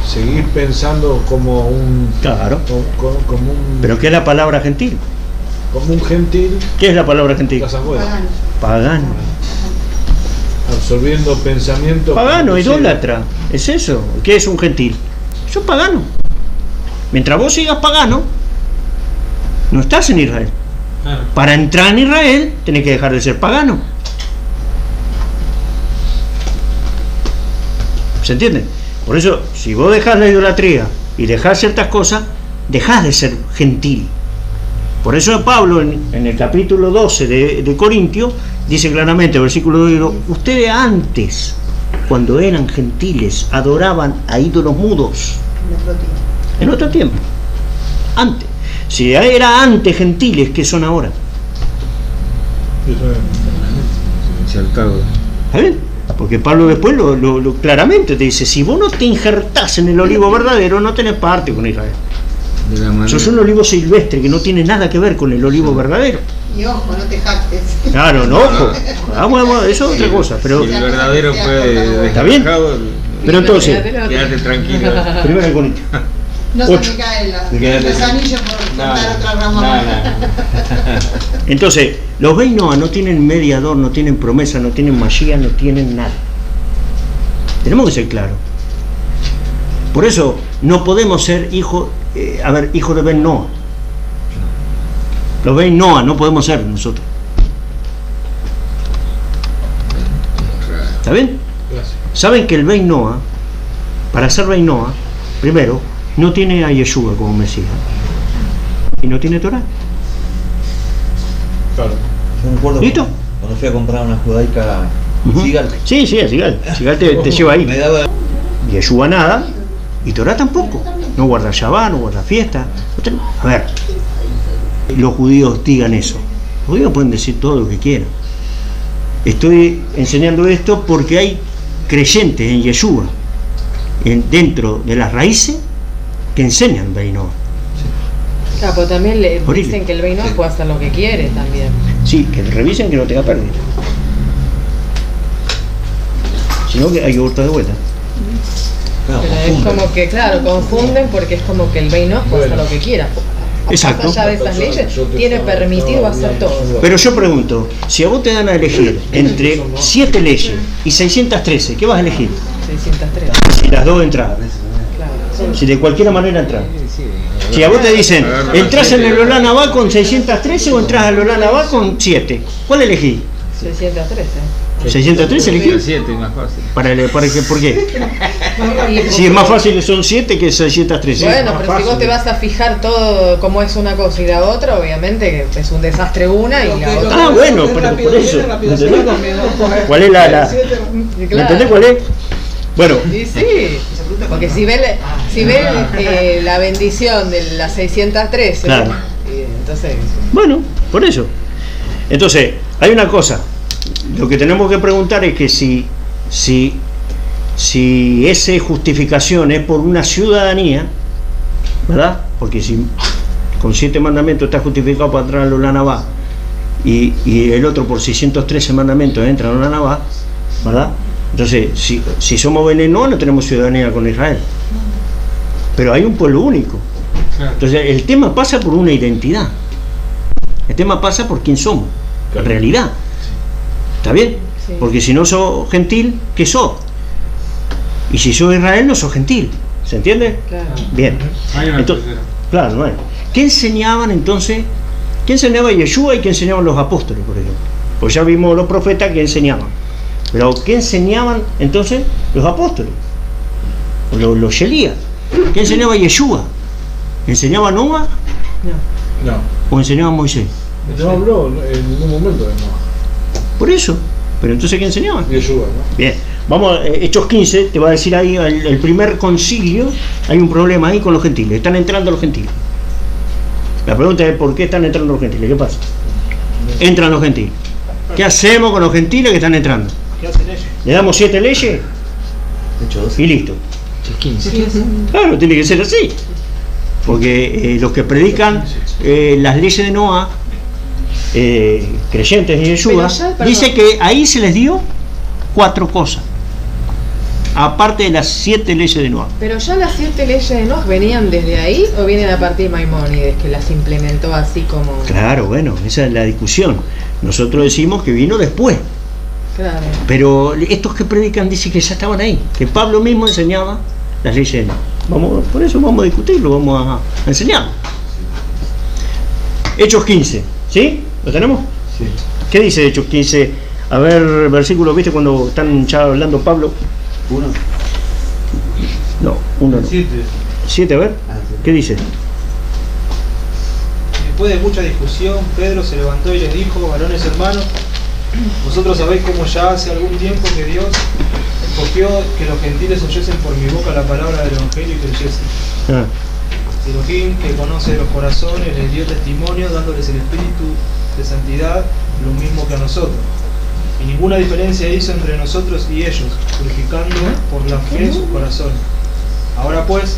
seguís pensando como un... Claro. Como un... ¿Pero qué es la palabra gentil? Como un gentil. ¿Qué es la palabra gentil? Pagano. Absorbiendo pensamientos. Pagano, idólatra. Es eso. ¿Qué es un gentil? Eso es pagano. Mientras vos sigas pagano, no estás en Israel. Para entrar en Israel, tenés que dejar de ser pagano. ¿Se entiende? Por eso, si vos dejás la idolatría y dejás ciertas cosas, dejás de ser gentil. Por eso Pablo, en el capítulo 12 de Corintios, dice claramente, versículo 2, ustedes antes, cuando eran gentiles, adoraban a ídolos mudos. En otro tiempo. Antes. Si era antes gentiles, ¿qué son ahora? Saltado. ¿Está bien? Porque Pablo después claramente te dice, si vos no te injertás en el olivo verdadero, no tenés parte con Israel. Sos un olivo silvestre que no tiene nada que ver con el olivo verdadero. Y ojo, no te jactes. Claro, no, ojo. Vamos, eso es otra cosa. Pero si el verdadero fue ¿está bien? Pero entonces, quédate tranquilo. Primero el Corintios. No se me caen los anillos por cortar otra rama. Entonces, los Beit Noah no tienen mediador, no tienen promesa, no tienen Mashiach, no tienen nada. Tenemos que ser claros. Por eso no podemos ser hijos de Beit Noah. Los Beit Noah no podemos ser nosotros. ¿Está bien? Gracias. Saben que el Beit Noah, para ser Beit Noah, primero, no tiene a Yeshua como Mesías y no tiene Torah. Claro. Yo me acuerdo ¿listo? Cuando fui a comprar una judaica Sigal. Sí, Sigal te lleva ahí. Me daba... Yeshua nada y Torah tampoco. No guarda Shabbat, no guarda fiesta. A ver, los judíos digan eso. Los judíos pueden decir todo lo que quieran. Estoy enseñando esto porque hay creyentes en Yeshua, dentro de las raíces, que enseñan Beit Noah. Claro, pero también le dicen que el Beit Noah puede hacer lo que quiere también. Sí, que revisen que no tenga pérdida. Sino que hay que voltar de vuelta. Claro, pero es como que, claro, confunden porque es como que el Beit Noah puede hacer lo que quiera. Exacto. Más allá de esas leyes, tiene permitido hacer todo. Pero yo pregunto, si a vos te dan a elegir entre 7 leyes y 613, ¿qué vas a elegir? 613. Si las dos entradas. Claro. Si de cualquier manera entras. Si a vos te dicen, ¿entras en el Olam Abba con 613 o entras al Olam Abba con 7? ¿Cuál elegís? 613. 613 elegí. 7 más fácil. ¿Por qué? Si es más fácil son 7 que 613. Bueno, pero si vos te vas a fijar todo como es una cosa y la otra, obviamente es un desastre una y la otra. Ah, bueno, pero por eso. ¿Cuál es la? ¿Me entendés cuál es? Bueno. Sí, sí. Porque si ven la bendición de las 613, claro. Entonces. Bueno, por eso. Entonces, hay una cosa. Lo que tenemos que preguntar es que si esa justificación es por una ciudadanía, ¿verdad? Porque si con 7 mandamientos está justificado para entrar al Olam Abba y el otro por 613 mandamientos entra al Olam Abba, ¿verdad? Entonces, si somos Beit Noah no tenemos ciudadanía con Israel. Pero hay un pueblo único. Entonces, el tema pasa por una identidad. El tema pasa por quién somos, en realidad. ¿Está bien? Sí. Porque si no sos gentil, ¿qué sos? Y si sos Israel, no sos gentil. ¿Se entiende? Claro. Bien. Entonces, claro, no hay. ¿Qué enseñaban entonces? ¿Qué enseñaba Yeshua y qué enseñaban los apóstoles, por ejemplo? Pues ya vimos los profetas que enseñaban. Pero ¿qué enseñaban entonces los apóstoles? Los Shelías. ¿Qué enseñaba Yeshua? ¿Enseñaba Noah? No. ¿O enseñaba Moisés? No habló en ningún momento de Noah. Por eso. Pero entonces ¿qué enseñaban? Yeshua, ¿no? Bien. Vamos, Hechos 15, te va a decir ahí, el primer concilio, hay un problema ahí con los gentiles. Están entrando los gentiles. La pregunta es ¿por qué están entrando los gentiles? ¿Qué pasa? Entran los gentiles. ¿Qué hacemos con los gentiles que están entrando? ¿Qué hacen ellos? ¿Le damos 7 leyes? Y listo. 15. Claro, tiene que ser así. Porque los que predican las leyes de Noah, creyentes de Yeshua, dice que ahí se les dio 4 cosas. Aparte de las 7 leyes de Noah. Pero ya las 7 leyes de Noah venían desde ahí o vienen a partir de Maimónides, que las implementó así como. Claro, bueno, esa es la discusión. Nosotros decimos que vino después. Claro. Pero estos que predican dicen que ya estaban ahí, que Pablo mismo enseñaba las leyes de Noah. Por eso vamos a discutirlo, vamos a enseñarlo. Hechos 15, ¿sí? ¿Lo tenemos? Sí. ¿Qué dice Hechos 15? A ver, versículo, ¿viste cuando están ya hablando Pablo? 1. No, 1 no. 7, a ver. ¿Qué dice? Después de mucha discusión, Pedro se levantó y les dijo: varones hermanos, vosotros sabéis cómo ya hace algún tiempo que Dios escogió que los gentiles oyesen por mi boca la palabra del Evangelio y creyesen. Elohim, que conoce los corazones, les dio testimonio dándoles el espíritu de santidad, lo mismo que a nosotros. y ninguna diferencia hizo entre nosotros y ellos, purificando por la fe sus corazones. Ahora pues,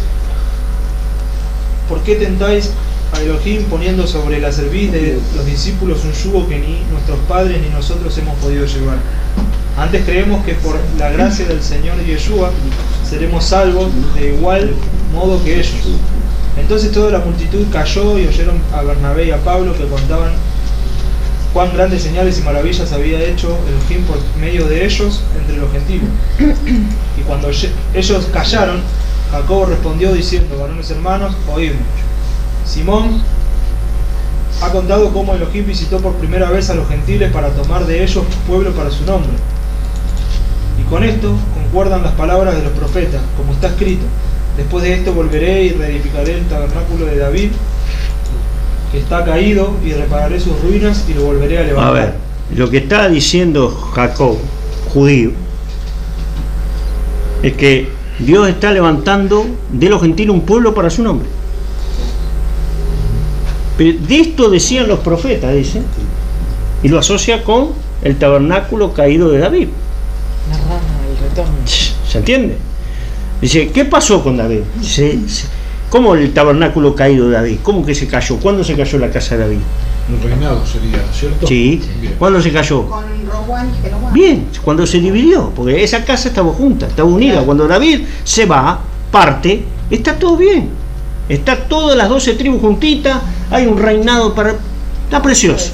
¿por qué tentáis a Elohim poniendo sobre la cerviz de los discípulos un yugo que ni nuestros padres ni nosotros hemos podido llevar? Antes creemos que por la gracia del Señor Yeshua seremos salvos de igual modo que ellos. Entonces toda la multitud cayó y oyeron a Bernabé y a Pablo que contaban cuán grandes señales y maravillas había hecho Elohim por medio de ellos entre los gentiles. Y cuando ellos callaron, Jacobo respondió diciendo: varones hermanos, oídme. Simón ha contado cómo Elohim visitó por primera vez a los gentiles para tomar de ellos pueblo para su nombre. Y con esto concuerdan las palabras de los profetas, como está escrito: después de esto volveré y reedificaré el tabernáculo de David, que está caído, y repararé sus ruinas y lo volveré a levantar. A ver, lo que está diciendo Jacob, judío, es que Dios está levantando de los gentiles un pueblo para su nombre. Pero de esto decían los profetas, dice, y lo asocia con el tabernáculo caído de David. La rama, el retorno. ¿Se entiende? Dice, ¿qué pasó con David? ¿Cómo el tabernáculo caído de David? ¿Cómo que se cayó? ¿Cuándo se cayó la casa de David? El reinado sería, ¿cierto? Sí. Bien. ¿Cuándo se cayó? Con Roboam y Jeroboam. Bien, cuando se dividió, porque esa casa estaba junta, estaba unida. Claro. Cuando David se va, parte, está todo bien. Está todas las 12 tribus juntitas, hay un reinado para... Está precioso.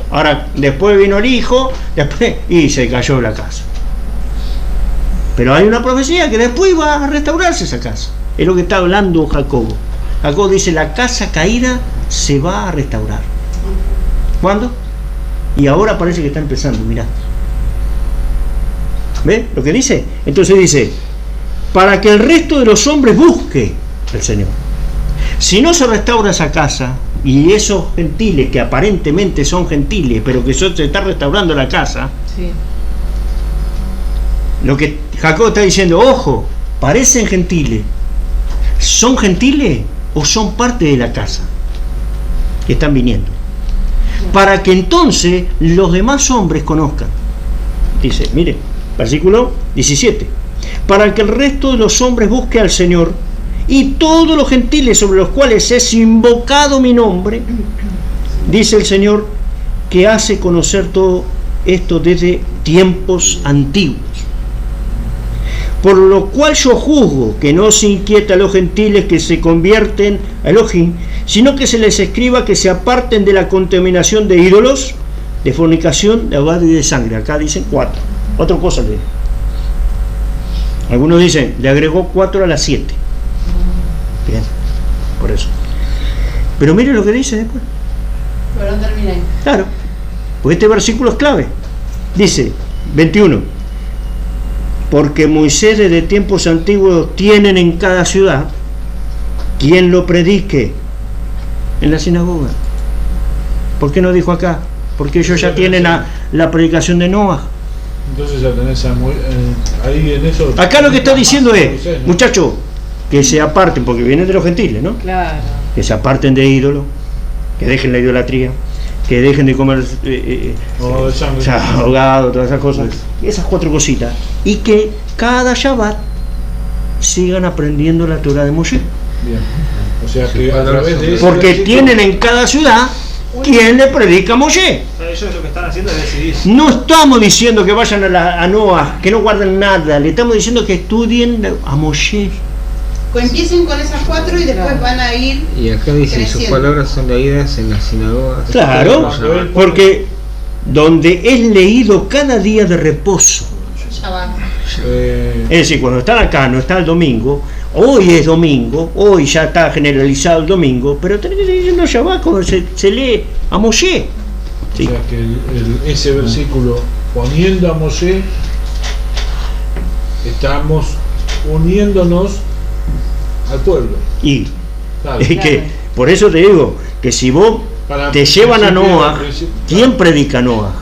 Ahora, después vino el hijo, después y se cayó la casa. Pero hay una profecía que después va a restaurarse esa casa. Es lo que está hablando Jacobo. Jacobo dice, la casa caída se va a restaurar. ¿Cuándo? Y ahora parece que está empezando, mirá. ¿Ves lo que dice? Entonces dice, para que el resto de los hombres busque al Señor. Si no se restaura esa casa, y esos gentiles que aparentemente son gentiles, pero que se está restaurando la casa, sí. Lo que Jacob está diciendo, ojo, parecen gentiles, ¿son gentiles o son parte de la casa que están viniendo? Para que entonces los demás hombres conozcan. Dice, mire, versículo 17, para que el resto de los hombres busque al Señor, y todos los gentiles sobre los cuales es invocado mi nombre, dice el Señor, que hace conocer todo esto desde tiempos antiguos. Por lo cual yo juzgo que no se inquieta a los gentiles que se convierten a Elohim, sino que se les escriba que se aparten de la contaminación de ídolos, de fornicación, de ahogado y de sangre. Acá dicen 4. Otra cosa le. Algunos dicen, le agregó 4 a las 7. Bien, por eso. Pero mire lo que dice después. Pero no terminé. Claro, pues este versículo es clave. Dice, 21. Porque Moisés desde tiempos antiguos tienen en cada ciudad quien lo predique en la sinagoga. ¿Por qué no dijo acá? Porque ellos ya tienen la predicación de Noah. Entonces ya tenés ahí en eso. Acá lo que está diciendo es, muchachos, que se aparten, porque vienen de los gentiles, ¿no? Claro. Que se aparten de ídolos, que dejen la idolatría, que dejen de comer ahogado, todas esas cosas, esas 4 cositas, y que cada Shabbat sigan aprendiendo la Torah de Moshe. Bien. O sea que a través de eso, porque tienen en cada ciudad quien le predica a Moshe. Ellos lo que están haciendo es decidir. No estamos diciendo que vayan a Noah, que no guarden nada, le estamos diciendo que estudien a Moshe. Empiecen con esas 4 y después van a ir. Y acá dice, creciendo. Sus palabras son leídas en las sinagogas. Claro, porque donde es leído cada día de reposo. Es decir, cuando están acá, no está el domingo. Hoy es domingo, hoy ya está generalizado el domingo, pero tenés que ir leyendo Shabbat cuando se lee a Moshe. Sí. O sea que ese versículo, poniendo a Moshe, estamos uniéndonos al pueblo. Y claro. Es que por eso te digo que si vos te llevan a Noah, ¿quién predica a Noah?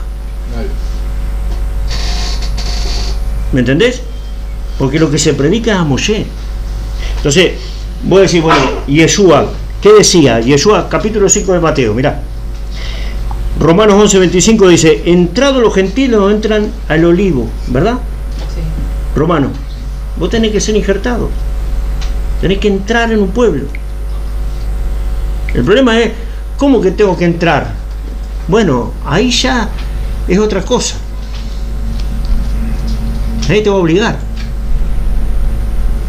¿Me entendés? Porque lo que se predica es a Moshe. Entonces, voy a decir, bueno, Yeshua, ¿qué decía? Yeshua, capítulo 5 de Mateo, mirá. Romanos 11:25 dice, entrados los gentiles no entran al olivo, ¿verdad? Sí. Romano, vos tenés que ser injertado, tenés que entrar en un pueblo. El problema es, ¿cómo que tengo que entrar? Bueno, ahí ya es otra cosa. Ahí te va a obligar.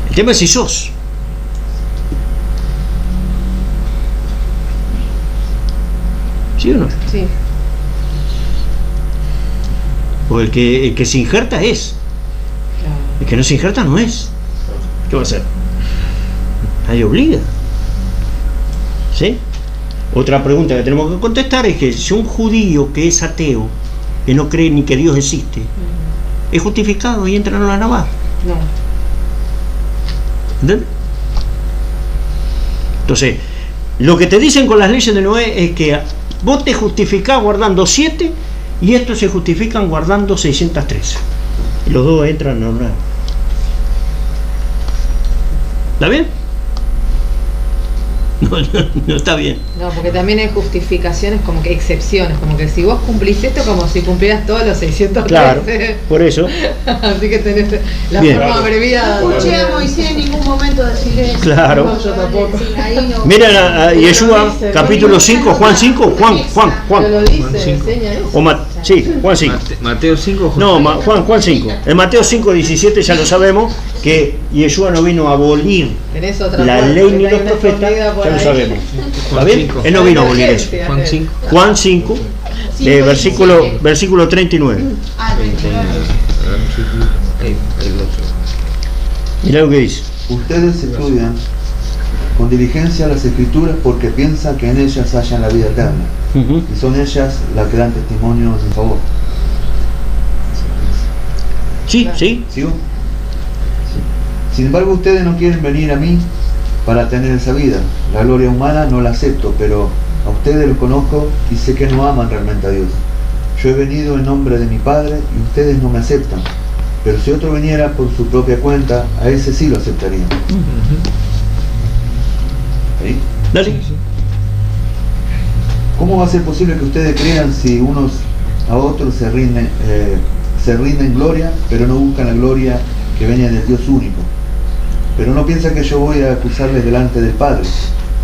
El tema es si sos. ¿Sí o no? Sí. O el que se injerta es. Claro. El que no se injerta no es. ¿Qué va a hacer? Nadie obliga. ¿Sí? Otra pregunta que tenemos que contestar es que si un judío que es ateo, que no cree ni que Dios existe, es justificado y entra en la Navá. No. ¿Entiendes? Entonces, lo que te dicen con las leyes de Noé es que vos te justificás guardando 7 y estos se justifican guardando 613. Y los dos entran en la Navá. ¿Está bien? No está bien. No, porque también hay justificaciones como que excepciones, como que si vos cumplís esto como si cumplieras todos los 613. Claro, por eso. Así que tenés la Bien. forma abreviada. No escuché a Moisés en ningún momento decir eso. Claro. No, yo tampoco. Mira a Yeshua, capítulo 5, Juan 5, Juan. Pero lo dice, enseña eso. Sí, Juan 5. Mateo 5. No, Juan 5. En Mateo 5, 17 ya lo sabemos, que Yeshua no vino a abolir la ley ni los profetas, ya lo sabemos. ¿Está bien? Él no vino a abolir eso. Juan 5, versículo 39. Mirá lo que dice. Ustedes estudian con diligencia las Escrituras porque piensan que en ellas hallan la vida eterna. Y son ellas las que dan testimonio en favor. Sí. ¿Sigo? Sin embargo, ustedes no quieren venir a mí para tener esa vida. La gloria humana no la acepto, pero a ustedes los conozco y sé que no aman realmente a Dios. Yo he venido en nombre de mi Padre y ustedes no me aceptan. Pero si otro viniera por su propia cuenta, a ese sí lo aceptarían. ¿Sí? Dale. ¿Cómo va a ser posible que ustedes crean si unos a otros se rinden en gloria, pero no buscan la gloria que venía del Dios único? Pero no piensan que yo voy a acusarles delante del Padre,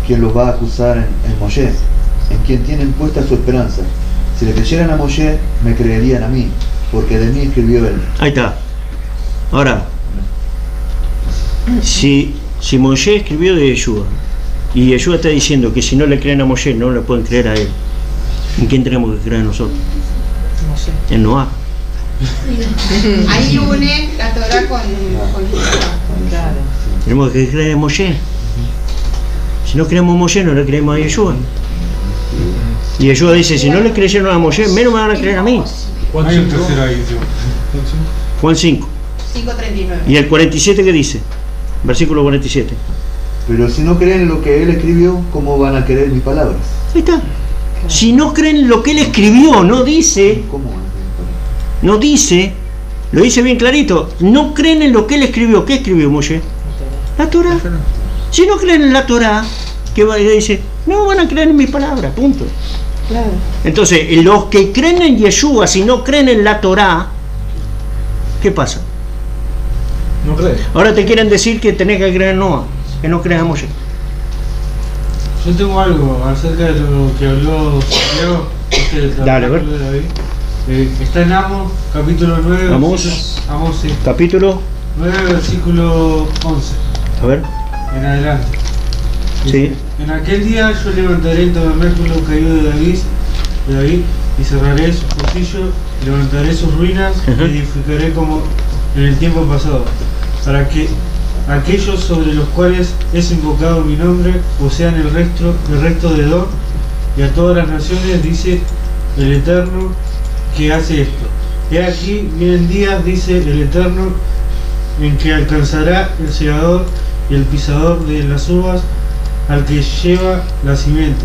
quien los va a acusar en Moshe, en quien tienen puesta su esperanza. Si le creyeran a Moshe, me creerían a mí, porque de mí escribió él. Ahí está. Ahora, si Moshe escribió de Yeshua, y Yeshua está diciendo que si no le creen a Moshe, no le pueden creer a él, ¿en quién tenemos que creer nosotros? Moshe. En Noah. Ahí une la Torah con Claro. Tenemos que creer en Moshe. Si no creemos en Moshe, no le creemos a Yeshua. Y Yeshua dice, si no le creyeron a Moshe, menos me van a creer a mí. Juan 5. 5:39. ¿Y el 47 qué dice? Versículo 47. Pero si no creen en lo que él escribió, ¿cómo van a creer mis palabras? Ahí está. Si no creen lo que él escribió, no dice, ¿Cómo van a creer mis palabras? no dice, lo dice bien clarito, no creen en lo que él escribió. ¿Qué escribió Moshe? La Torah. Si no creen en la Torah, ¿qué va? Dice, no van a creer en mis palabras, punto. Claro. Entonces, los que creen en Yeshua, si no creen en la Torah, ¿qué pasa? No crees. Ahora te quieren decir que tenés que creer en Noah, que no creas en Moshe. Yo tengo algo acerca de lo que habló Santiago. Dale, a ver. Está en Amos, capítulo 9. Amos. Amos, sí. Capítulo, 9, versículo 11. a ver, En adelante. sí. En aquel día yo levantaré el tabernáculo caído de David y cerraré sus portillos, levantaré sus ruinas y edificaré como en el tiempo pasado, para que aquellos sobre los cuales es invocado mi nombre posean el resto de Edom, y a todas las naciones, dice el Eterno, que hace esto. He aquí vienen días, dice el Eterno, en que alcanzará el segador y el pisador de las uvas al que lleva la simiente,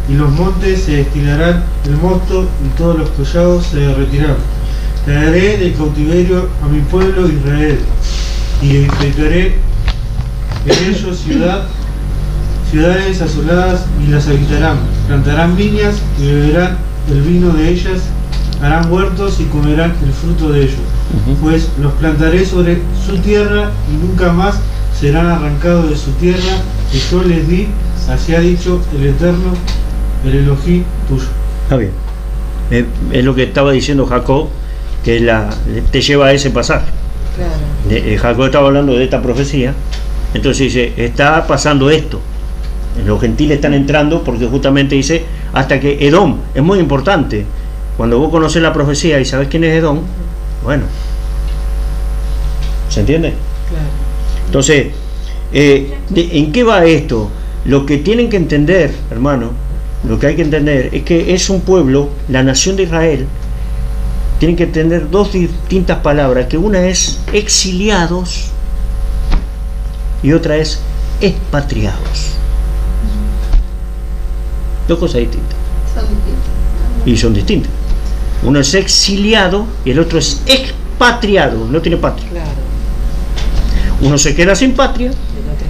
y los montes se destilarán el mosto y todos los collados se derretirán. Traeré del cautiverio a mi pueblo Israel y edificaré en ellos ciudades asoladas y las habitarán. Plantarán viñas y beberán el vino de ellas, harán huertos y comerán el fruto de ellos, pues los plantaré sobre su tierra y nunca más serán arrancados de su tierra que yo les di, así ha dicho el Eterno, el Elohim tuyo. Está bien. Es lo que estaba diciendo Jacob, que te lleva a ese pasaje. Claro. Jacob estaba hablando de esta profecía, entonces dice, está pasando esto. Los gentiles están entrando porque justamente dice, hasta que Edom, es muy importante, cuando vos conocés la profecía y sabés quién es Edom, bueno, ¿se entiende? Claro. Entonces, ¿en qué va esto? Lo que tienen que entender, hermano, lo que hay que entender es que es un pueblo, la nación de Israel, tienen que entender dos distintas palabras, que una es exiliados y otra es expatriados. Dos cosas distintas. Y son distintas. Uno es exiliado y el otro es expatriado, no tiene patria. Claro. Uno se queda sin patria,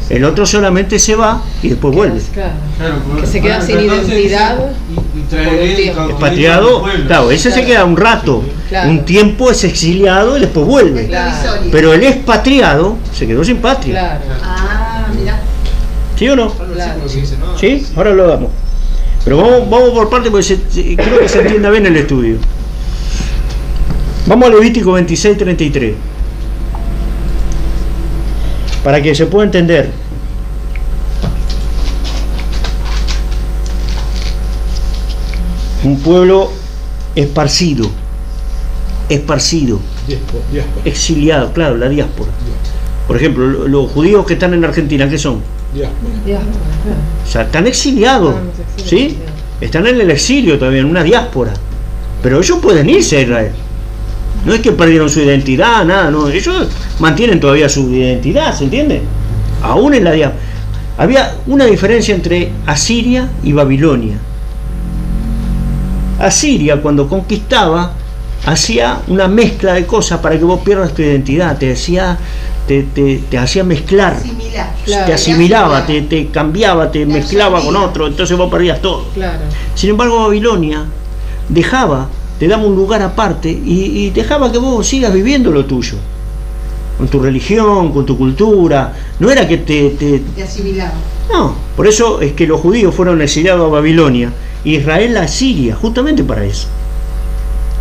el otro solamente se va y después vuelve. Claro. Que se queda sin identidad. Expatriado, claro, ese se queda un rato, claro. Un tiempo es exiliado y después vuelve. Claro. Pero el expatriado se quedó sin patria. Claro. Ah, mira. ¿Sí o no? Claro. ¿Sí? Ahora lo damos. Pero vamos por parte porque creo que se entienda bien el estudio. Vamos a Levítico 26:33. Para que se pueda entender. Un pueblo esparcido, exiliado, claro, la diáspora. Por ejemplo, los judíos que están en Argentina, ¿qué son? Diáspora. O sea, están exiliados, ¿sí? Están en el exilio todavía, en una diáspora. Pero ellos pueden irse a Israel. No es que perdieron su identidad, nada, no. Ellos mantienen todavía su identidad, ¿se entiende? Aún en la diáspora. Había una diferencia entre Asiria y Babilonia. Asiria, cuando conquistaba, hacía una mezcla de cosas para que vos pierdas tu identidad, te hacía mezclar, te asimilaba, te cambiaba, te mezclaba con otro, entonces vos perdías todo. Claro. Sin embargo, Babilonia te daba un lugar aparte y dejaba que vos sigas viviendo lo tuyo, con tu religión, con tu cultura. No era que te asimilaba. No, por eso es que los judíos fueron exiliados a Babilonia, Israel a Siria, justamente para eso.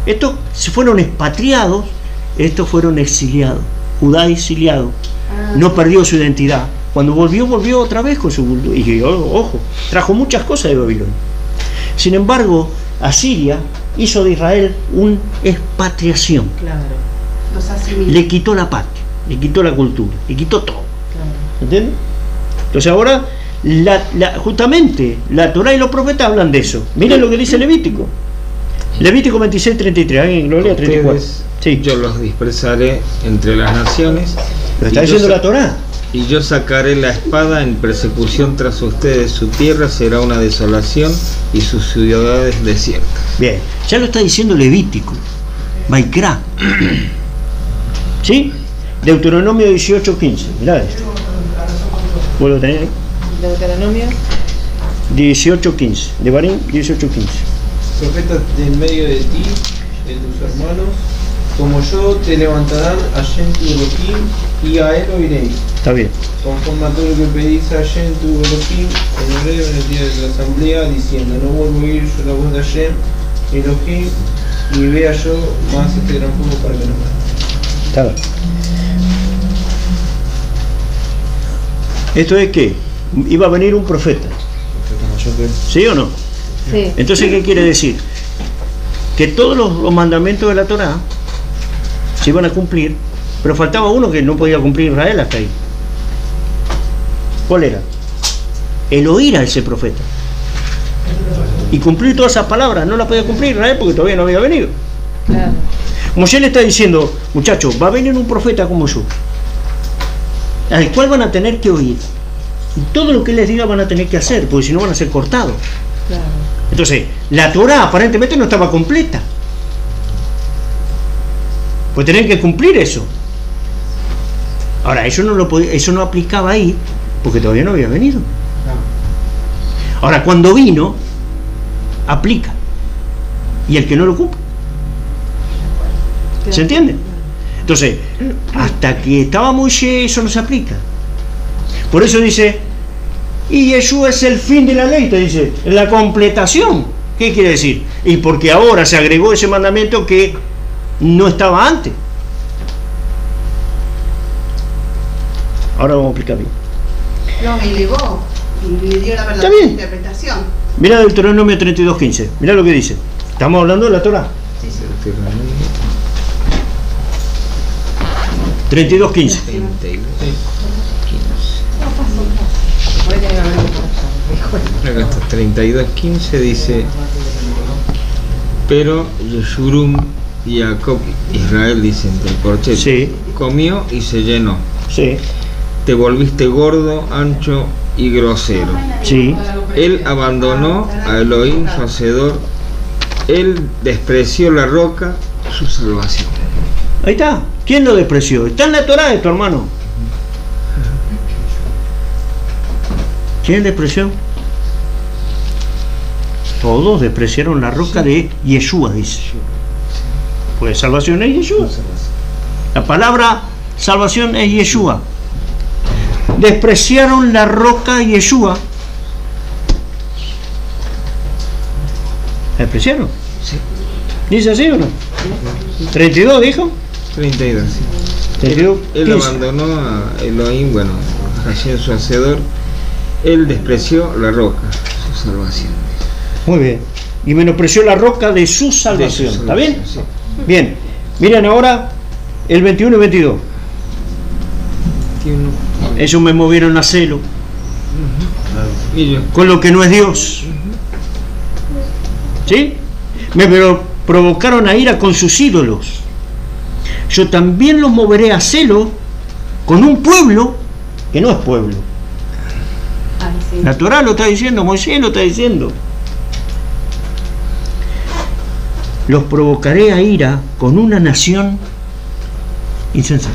Estos fueron expatriados, estos fueron exiliados. Judá exiliado, no perdió su identidad. Cuando volvió otra vez con su cultura. Y ojo, trajo muchas cosas de Babilonia. Sin embargo, Asiria hizo de Israel una expatriación. Claro. Los asimiló. Le quitó la patria, le quitó la cultura, le quitó todo. Claro. ¿Entiendes? Entonces ahora justamente la Torá y los profetas hablan de eso. Miren lo que dice Levítico. Levítico 26:33. ¿Alguien lo lea? 34. Sí. Yo los dispersaré entre las naciones. Lo está diciendo la Torá. Y yo sacaré la espada en persecución tras ustedes. Su tierra será una desolación y sus ciudades desiertas. Bien, ya lo está diciendo Levítico. Vaikra. ¿Sí? Deuteronomio 18:15. Mirá esto. ¿Vos lo tenés ahí? Deuteronomio 18:15. De Barín 18:15. Profeta en medio de ti, de tus hermanos, como yo te levantarán a Hashem tu Elohim y a él oiréis. Está bien. Conforme a todo lo que pedís a Hashem tu Elohim en hebreo en el día de la asamblea, diciendo: no vuelvo a oír yo la voz de Hashem Elohim, ni vea yo más este gran fuego para que no muera. Está bien. ¿Esto es qué? Iba a venir un profeta. ¿Sí o no? Sí. Entonces, ¿qué quiere decir? Que todos los mandamientos de la Torá se iban a cumplir, pero faltaba uno que no podía cumplir Israel hasta ahí. ¿Cuál era? El oír a ese profeta. Y cumplir todas esas palabras no las podía cumplir Israel porque todavía no había venido. Claro. Moshe le está diciendo: muchachos, va a venir un profeta como yo, al cual van a tener que oír. Y todo lo que les diga van a tener que hacer, porque si no van a ser cortados. Claro. Entonces, la Torá aparentemente no estaba completa. Pues tenían que cumplir eso. Ahora, eso no aplicaba ahí, porque todavía no había venido. Ahora, cuando vino, aplica. y el que no lo cumple. ¿Se entiende? Entonces, hasta que estaba Moisés, eso no se aplica. Por eso dice, y Yeshua es el fin de la ley, te dice, la completación. ¿Qué quiere decir? Y porque ahora se agregó ese mandamiento que no estaba antes. Ahora vamos a explicar bien. Lo elevó y le dio la verdadera interpretación. Mira Deuteronomio 32:15. Mira lo que dice. Estamos hablando de la Torah. Sí, sí. 32:15. 32:15 dice, pero Yeshurum y Jacob, Israel, dice entre el corchete, sí, comió y se llenó. Sí. Te volviste gordo, ancho y grosero. Sí. Él abandonó a Elohim, su hacedor. Él despreció la roca, su salvación. Ahí está. ¿Quién lo despreció? Está en la Torah esto, hermano. ¿Quién despreció? Todos despreciaron la roca de Yeshua, dice. Pues salvación es Yeshua. La palabra salvación es Yeshua. Despreciaron la roca Yeshua. ¿La despreciaron? Sí. ¿Dice así o no? 32 dijo. 32, sí. 32, él abandonó a Elohim, bueno, Hashem, su hacedor. Él despreció la roca, su salvación. Muy bien. Y menospreció la roca de su salvación. ¿Está bien? Sí. Bien. Miren ahora el 21 y 22. 21. Ellos me movieron a celo con lo que no es Dios. ¿Sí? Me provocaron a ira con sus ídolos. Yo también los moveré a celo con un pueblo que no es pueblo. La Torah lo está diciendo, Moisés lo está diciendo. Los provocaré a ira con una nación insensata.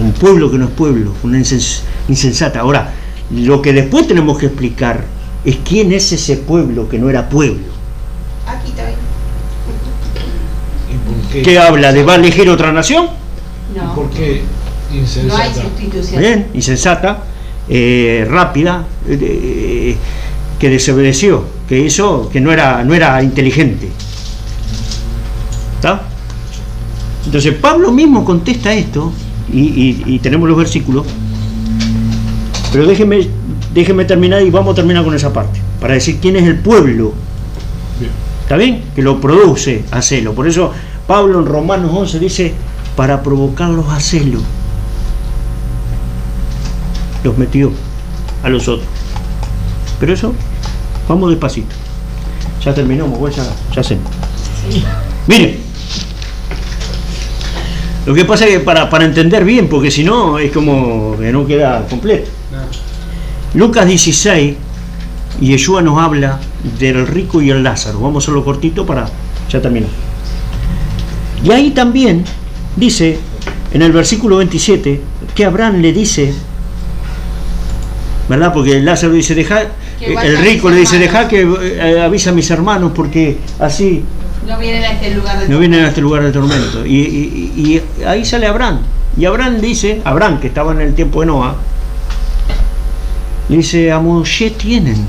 Un pueblo que no es pueblo, una insensata. Ahora, lo que después tenemos que explicar es quién es ese pueblo que no era pueblo. Aquí está bien. ¿Qué habla? ¿De va a elegir otra nación? No. ¿Por qué insensata? No hay sustitución. Bien, insensata, rápida, que desobedeció, que hizo, que no era inteligente. ¿Está? Entonces Pablo mismo contesta esto y tenemos los versículos, pero déjeme terminar y vamos a terminar con esa parte para decir quién es el pueblo. Bien. ¿Está bien? Que lo produce a celo. Por eso Pablo en Romanos 11 dice, para provocarlos a celo los metió a los otros. Pero eso, vamos despacito. Ya terminamos, pues ya hacemos. Sí. Miren, lo que pasa es que para entender bien, porque si no es como que no queda completo. Lucas 16, y Yeshua nos habla del rico y el Lázaro. Vamos a hacerlo cortito para ya terminar. Y ahí también dice, en el versículo 27, que Abraham le dice, ¿verdad? Porque el Lázaro dice, el rico le dice, deja que avisa a mis hermanos, porque así no vienen a este lugar de tormento. Y ahí sale Abraham. Y Abraham dice, Abraham, que estaba en el tiempo de Noah, le dice, a Moshe tienen.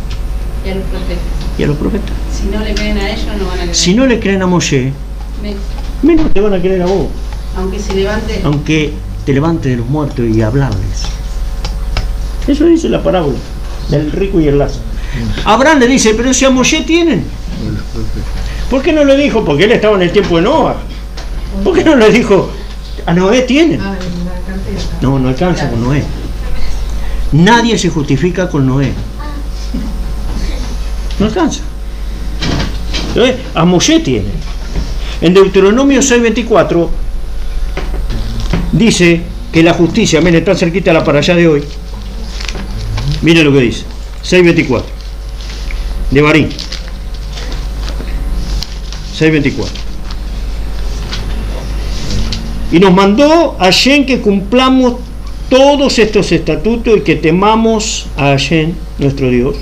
Y a los profetas. Si no le creen a ellos, no van a creer. Si no le creen a Moshe, menos te van a creer a vos. Aunque te levantes de los muertos y hablarles. Eso dice la parábola del rico y el Lázaro. Abraham le dice, pero si a Moshe tienen. ¿Por qué no le dijo? Porque él estaba en el tiempo de Noah. ¿Por qué no le dijo, a Noé tienen? No alcanza con Noé. Nadie se justifica con Noé. No alcanza. Entonces, a Moshe tiene. En Deuteronomio 6:24 dice que la justicia, miren, está cerquita la para allá de hoy. Miren lo que dice. 6:24 de Barín. 6:24. Y nos mandó a Hashem que cumplamos todos estos estatutos y que temamos a Hashem, nuestro Dios,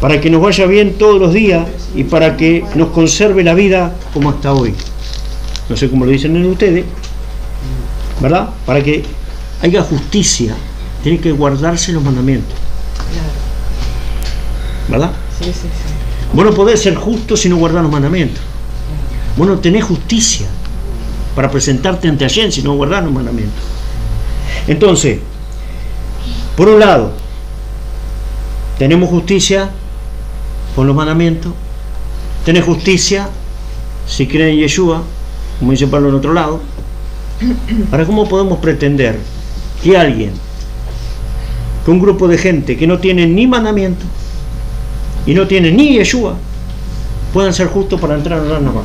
para que nos vaya bien todos los días y para que nos conserve la vida como hasta hoy. No sé cómo lo dicen en ustedes, ¿verdad? Para que haya justicia, tiene que guardarse los mandamientos. ¿Verdad? Sí. Vos no podés ser justo si no guardás los mandamientos. Vos no tenés justicia para presentarte ante Hashem si no guardás los mandamientos. Entonces, por un lado, tenemos justicia con los mandamientos, tenés justicia si creen en Yeshua, como dice Pablo en otro lado. Ahora, ¿cómo podemos pretender que alguien, que un grupo de gente que no tiene ni mandamiento y no tiene ni Yeshua, puedan ser justos para entrar a la Navá?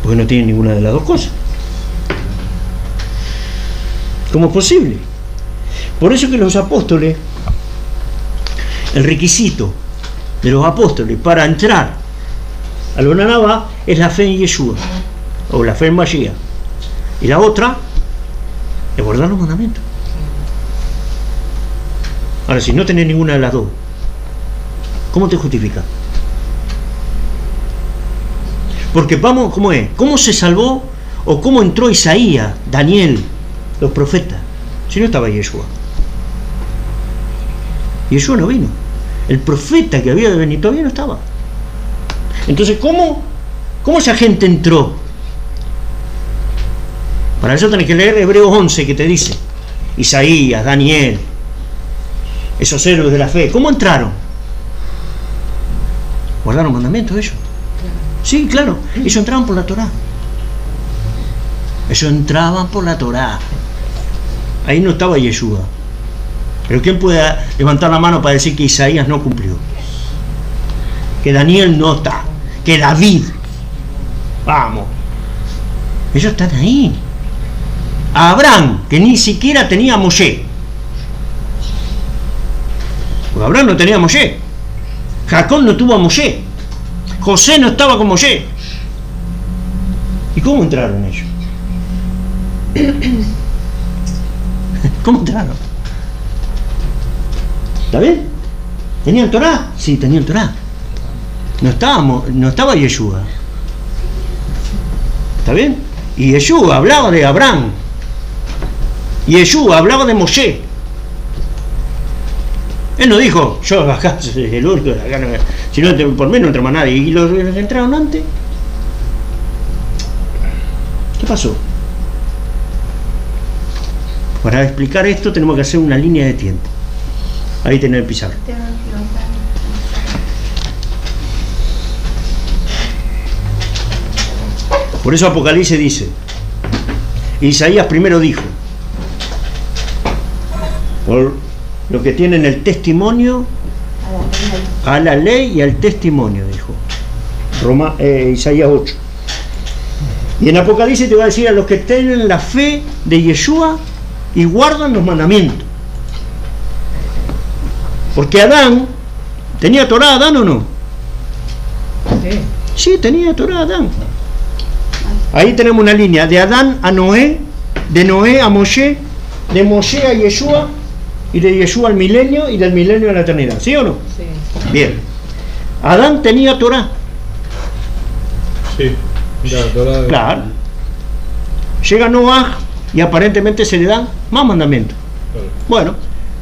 Porque no tienen ninguna de las dos cosas. ¿Cómo es posible? Por eso que los apóstoles, el requisito de los apóstoles para entrar a la Navá es la fe en Yeshua o la fe en Mashiach, y la otra es guardar los mandamientos. Ahora, si no tenés ninguna de las dos, ¿cómo te justificas? Porque vamos, ¿cómo es? ¿Cómo se salvó o cómo entró Isaías, Daniel, los profetas, si no estaba Yeshua? Yeshua no vino. El profeta que había de venir todavía no estaba. Entonces, ¿cómo esa gente entró? Para eso tenés que leer Hebreos 11, que te dice Isaías, Daniel, esos héroes de la fe. ¿Cómo entraron? ¿Guardaron mandamientos ellos? Sí, claro, ellos entraban por la Torá. Ellos entraban por la Torá. Ahí no estaba Yeshua. Pero ¿quién puede levantar la mano para decir que Isaías no cumplió? Que Daniel no está. Que David. Vamos. Ellos están ahí. A Abraham, que ni siquiera tenía a Moshe. Porque Abraham no tenía a Moshe. Jacob no tuvo a Moshe. José no estaba con Moshe. ¿Y cómo entraron ellos? ¿Cómo entraron? ¿Está bien? ¿Tenían Torá? Sí, tenían Torá. No estaba Yeshua. ¿Está bien? Y Yeshua hablaba de Abraham. Y Yeshua hablaba de Moshe. Él no dijo, yo acá soy el único, acá no, si no, por mí no entra más nadie. ¿Y los entraron antes? ¿Qué pasó? Para explicar esto tenemos que hacer una línea de tiempo. Ahí tenés el pizarro. Por eso Apocalipsis dice, Isaías primero dijo, por lo que tienen el testimonio, a la ley y al testimonio, dijo Isaías 8. Y en Apocalipsis te va a decir a los que tienen la fe de Yeshua y guardan los mandamientos. Porque Adán, ¿tenía Torá Adán o no? Sí, tenía Torá Adán. Ahí tenemos una línea, de Adán a Noé, de Noé a Moshe, de Moshe a Yeshua, y de Yeshua al milenio, y del milenio a la eternidad. ¿Sí o no? Sí. Bien. Adán tenía Torá. Sí, la Torá. Claro. Llega Noah y aparentemente se le dan más mandamientos. Claro. Bueno,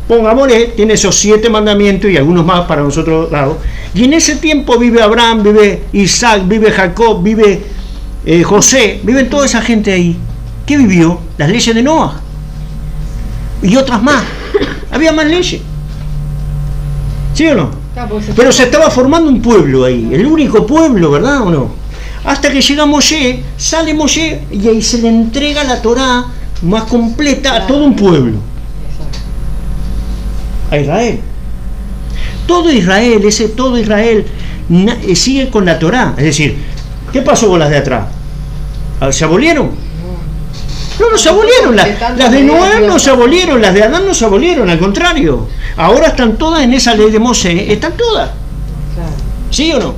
pongámosle, tiene esos 7 mandamientos y algunos más para nosotros lados. Y en ese tiempo vive Abraham, vive Isaac, vive Jacob, vive José, vive toda esa gente ahí. ¿Qué vivió? Las leyes de Noah. Y otras más. Había más leyes. ¿Sí o no? Pero se estaba formando un pueblo ahí, el único pueblo, ¿verdad o no? Hasta que llega Moshe, sale Moshe y ahí se le entrega la Torá más completa a todo un pueblo. A Israel. Todo Israel sigue con la Torá. Es decir, ¿qué pasó con las de atrás? ¿Se abolieron? No se abolieron. Las de Noé no se abolieron, las de Adán no se abolieron, al contrario. Ahora están todas en esa ley de Moshe, están todas. ¿Sí o no?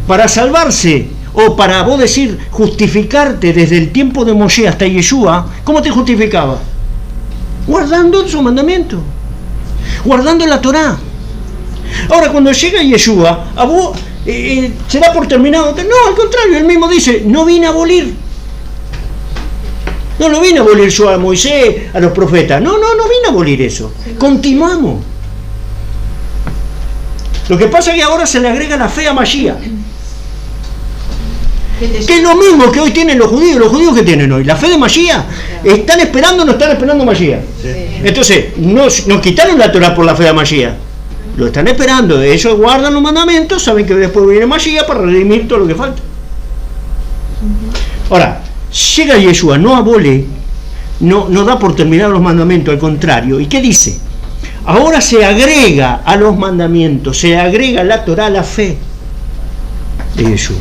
Para salvarse, o para vos decir, justificarte desde el tiempo de Moshe hasta Yeshua, ¿cómo te justificaba? guardando su mandamiento, guardando la Torá. Ahora, cuando llega Yeshua, a vos se da por terminado. No, al contrario, él mismo dice, no vine a abolir. No vine a abolir yo a Moisés, a los profetas. No vine a abolir eso. Continuamos. Lo que pasa es que ahora se le agrega la fe a Mashiach. Que es lo mismo que hoy tienen los judíos. Los judíos que tienen hoy, la fe de Mashiach. ¿Están esperando o no están esperando Mashiach? Entonces, nos quitaron la Torah por la fe de Mashiach. Lo están esperando. Ellos guardan los mandamientos, saben que después viene Mashiach para redimir todo lo que falta. Ahora, llega Yeshua, no abole, no da por terminar los mandamientos, al contrario. ¿Y qué dice? Ahora se agrega a los mandamientos, se agrega la Torah, la fe de Yeshua.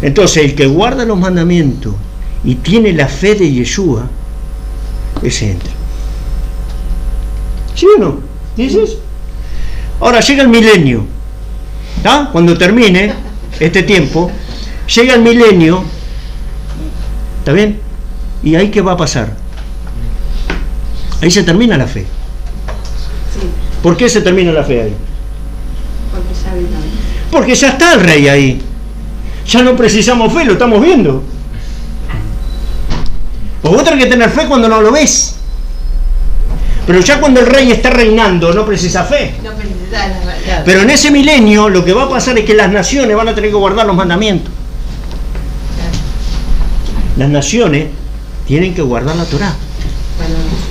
Entonces, el que guarda los mandamientos y tiene la fe de Yeshua, ese entra. ¿Sí o no? ¿Dices? Ahora llega el milenio. ¿Está? Cuando termine este tiempo, llega el milenio. ¿Está bien? ¿Y ahí qué va a pasar? Ahí se termina la fe. Sí. ¿Por qué se termina la fe ahí? Porque ya está el rey ahí. Ya no precisamos fe, lo estamos viendo. Vos tenés que tener fe cuando no lo ves. Pero ya cuando el rey está reinando, no precisa fe. No precisa la... Pero en ese milenio lo que va a pasar es que las naciones van a tener que guardar los mandamientos. Las naciones tienen que guardar la Torá.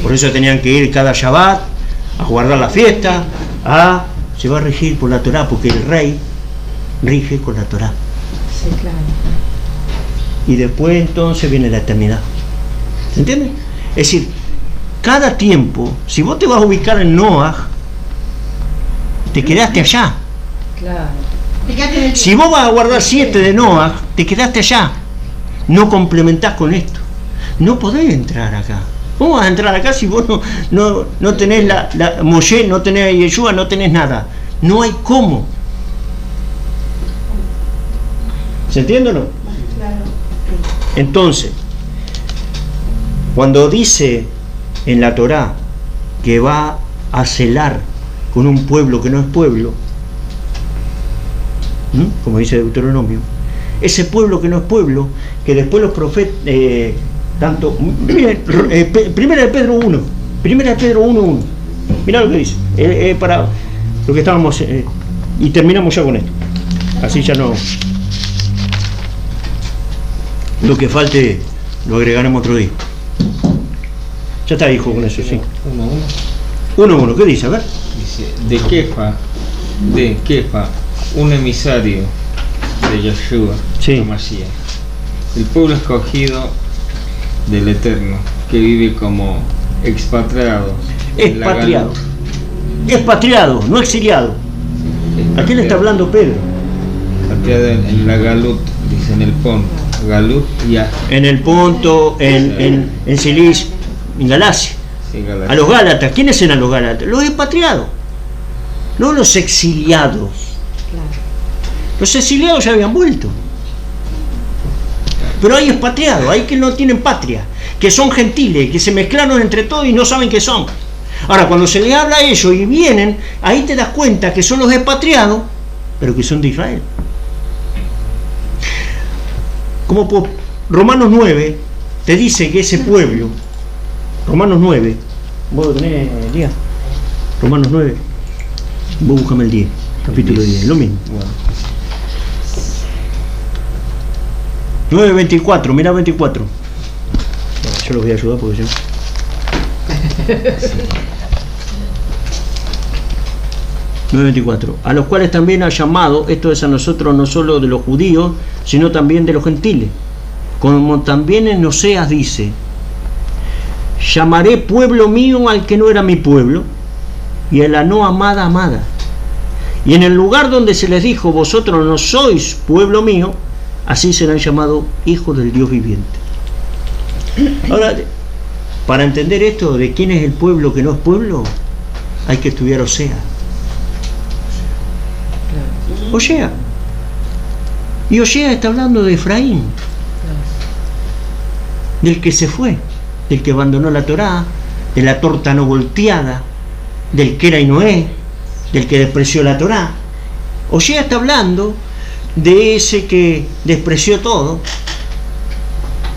Por eso tenían que ir cada Shabbat a guardar la fiesta. Se va a regir por la Torá, porque el rey rige con la Torá. Sí, claro. Y después entonces viene la eternidad. ¿Se entiende? Es decir, cada tiempo, si vos te vas a ubicar en Noaj, te quedaste allá. Claro. Si vos vas a guardar 7 de Noaj, te quedaste allá. No complementás con esto. No podés entrar acá. ¿Cómo vas a entrar acá si vos no tenés la Moshe, no tenés a Yeshua, no tenés nada? No hay cómo. ¿Se entiende o no? Claro. Entonces, cuando dice en la Torá que va a celar con un pueblo que no es pueblo, como dice Deuteronomio, ese pueblo que no es pueblo, que después los profetas, tanto, primera de Pedro 1, primera de Pedro 1:1, mirá lo que dice, para lo que estábamos, y terminamos ya con esto, así ya no, lo que falte lo agregaremos otro día. Ya está, hijo, con eso, sí. 1:1, ¿qué dice? A ver. Dice, de Kefa, un emisario de Yeshua, Mashiach, el pueblo escogido del Eterno, que vive como expatriado. Expatriado, no exiliado. ¿A quién le está hablando Pedro? Expatriado en la Galut, dice en el Ponto. Galut y en el Ponto, en Cilicia, en Galacia. Sí, Galacia. A los Gálatas, ¿quiénes eran los Gálatas? Los expatriados, no los exiliados. Los exiliados ya habían vuelto. Pero hay expatriados, hay que no tienen patria, que son gentiles, que se mezclaron entre todos y no saben qué son. Ahora, cuando se les habla a ellos y vienen, ahí te das cuenta que son los expatriados, pero que son de Israel. Como por Romanos 9 te dice que ese pueblo, Romanos 9, vos lo tenés el día, Romanos 9, vos búscame el 10, capítulo 10, lo mismo. Bueno. 9:24, mirá 24. Yo los voy a ayudar porque yo. A los cuales también ha llamado, esto es a nosotros no solo de los judíos, sino también de los gentiles. Como también en Oseas dice, llamaré pueblo mío al que no era mi pueblo, y a la no amada, amada. Y en el lugar donde se les dijo, vosotros no sois pueblo mío, así serán llamados hijos del Dios viviente. Ahora, para entender esto de quién es el pueblo que no es pueblo, hay que estudiar Oseas. Oseas. Y Oseas está hablando de Efraín, del que se fue, del que abandonó la Torá, de la torta no volteada, del que era y no es, del que despreció la Torá. Oshea está hablando de ese que despreció todo.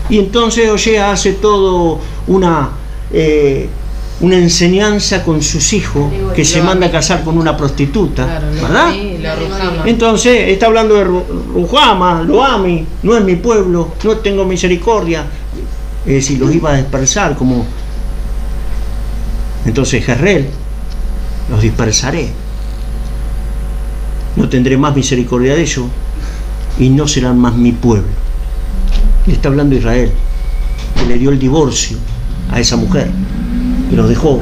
Y entonces Oshea hace todo una enseñanza con sus hijos, que se manda a casar con una prostituta, ¿verdad? Entonces está hablando de Ruhama, Loami, no es mi pueblo, no tengo misericordia. Es decir, los iba a dispersar como... Entonces Jezreel, los dispersaré, no tendré más misericordia de ellos y no serán más mi pueblo. Y está hablando Israel, que le dio el divorcio a esa mujer, que los dejó.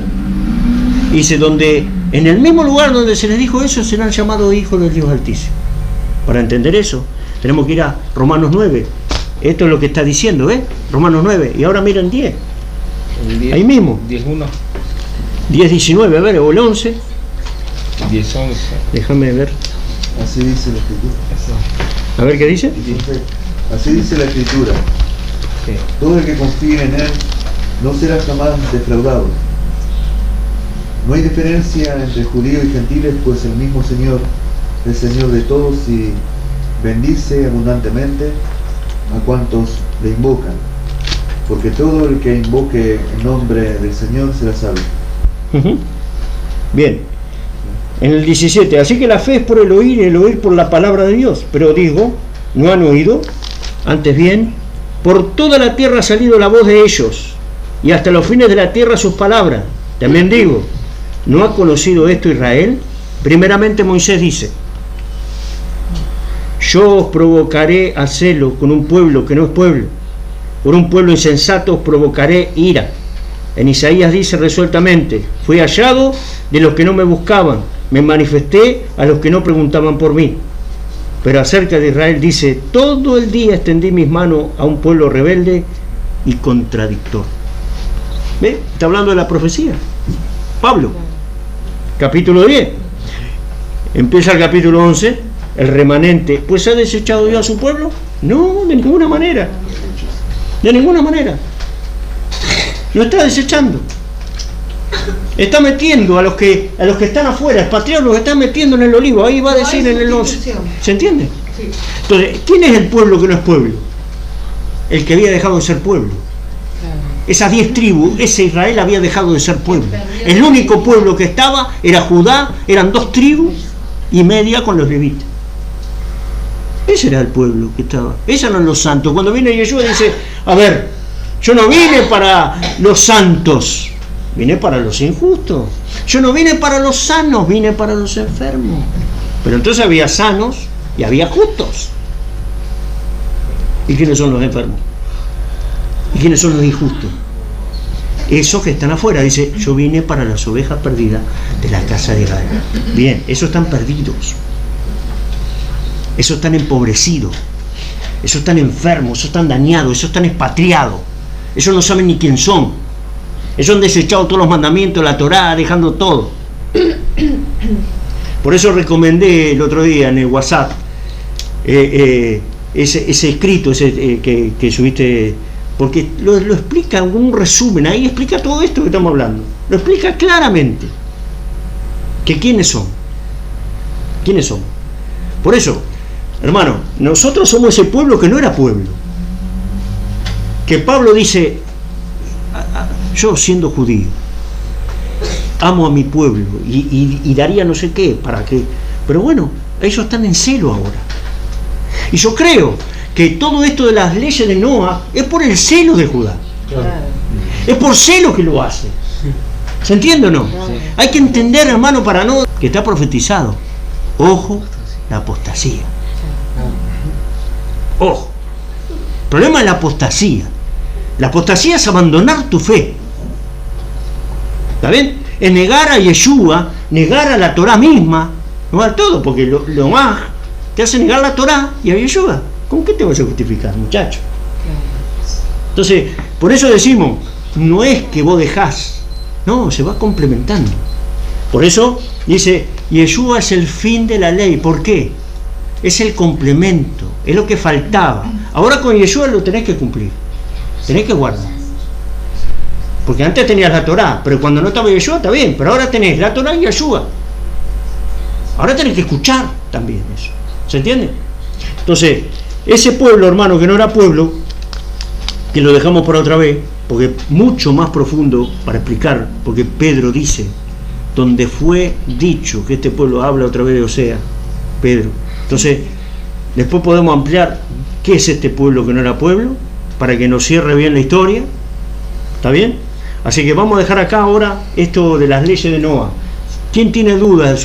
Y dice, donde en el mismo lugar donde se les dijo eso, serán llamados hijos del Dios Altísimo. Para entender eso, tenemos que ir a Romanos 9. Esto es lo que está diciendo, Romanos 9. Y ahora miren 10. Ahí mismo. 10.1. 10.19, a ver, o el 11. 10.11. Déjame ver. Así dice la Escritura. A ver qué dice. Así dice la Escritura. Sí. Todo el que confíe en Él no será jamás defraudado. No hay diferencia entre judíos y gentiles, pues el mismo Señor es Señor de todos y bendice abundantemente a cuantos le invocan. Porque todo el que invoque el nombre del Señor será salvo. Bien, en el 17, así que la fe es por el oír por la palabra de Dios. Pero digo, no han oído, antes bien, por toda la tierra ha salido la voz de ellos, y hasta los fines de la tierra sus palabras. También digo, ¿no ha conocido esto Israel? Primeramente Moisés dice, yo os provocaré a celo con un pueblo que no es pueblo, por un pueblo insensato os provocaré ira. En Isaías dice resueltamente, fui hallado de los que no me buscaban, me manifesté a los que no preguntaban por mí. Pero acerca de Israel dice, todo el día extendí mis manos a un pueblo rebelde y contradictor. ¿Ve? Está hablando de la profecía. Pablo, capítulo 10. Empieza el capítulo 11, el remanente. ¿Pues ha desechado Dios a su pueblo? No, de ninguna manera. De ninguna manera. Lo está desechando. Está metiendo a los que están afuera, expatriados, los está metiendo en el olivo. Ahí va a decir en el 11. ¿Se entiende? Sí. Entonces, ¿quién es el pueblo que no es pueblo? El que había dejado de ser pueblo. Esas 10 tribus, ese Israel había dejado de ser pueblo. El único pueblo que estaba era Judá, eran 2 tribus y media con los levitas. Ese era el pueblo que estaba. Esos eran los santos. Cuando viene Yeshua dice, a ver, yo no vine para los santos, vine para los injustos. Yo no vine para los sanos, vine para los enfermos. Pero entonces había sanos y había justos. ¿Y quiénes son los enfermos? ¿Y quiénes son los injustos? Esos que están afuera. Dice, yo vine para las ovejas perdidas de la casa de Israel. Bien, esos están perdidos. Esos están empobrecidos. Esos están enfermos, esos están dañados, esos están expatriados. Esos no saben ni quién son. Esos han desechado todos los mandamientos, la Torá, dejando todo. Por eso recomendé el otro día en el WhatsApp ese escrito que subiste, porque lo explica en un resumen, ahí explica todo esto que estamos hablando. Lo explica claramente. Que quiénes son. ¿Quiénes son? Por eso, hermano, nosotros somos ese pueblo que no era pueblo. Que Pablo dice, yo siendo judío, amo a mi pueblo y daría no sé qué, para qué. Pero bueno, ellos están en celo ahora. Y yo creo que todo esto de las leyes de Noah es por el celo de Judá. Claro. Es por celo que lo hace. ¿Se entiende o no? Sí. Hay que entender, hermano, para no... que está profetizado. Ojo, la apostasía. Ojo. El problema es la apostasía. La apostasía es abandonar tu fe. ¿Está bien? Es negar a Yeshua, negar a la Torá misma, negar todo, porque lo más te hace negar la Torá y a Yeshua. ¿Con qué te vas a justificar, muchacho? Entonces, por eso decimos, no es que vos dejás, no, se va complementando. Por eso dice, Yeshua es el fin de la ley. ¿Por qué? Es el complemento, es lo que faltaba. Ahora con Yeshua lo tenés que cumplir, tenés que guardar. Porque antes tenías la Torá, pero cuando no estaba Yeshua está bien, pero ahora tenés la Torá y Yeshua. Ahora tenés que escuchar también eso. ¿Se entiende? Entonces, ese pueblo, hermano, que no era pueblo, que lo dejamos por otra vez, porque mucho más profundo para explicar, porque Pedro dice, donde fue dicho que este pueblo habla otra vez de Osea, Pedro. Entonces, después podemos ampliar qué es este pueblo que no era pueblo, para que nos cierre bien la historia. ¿Está bien? Así que vamos a dejar acá ahora esto de las leyes de Noa. ¿Quién tiene dudas?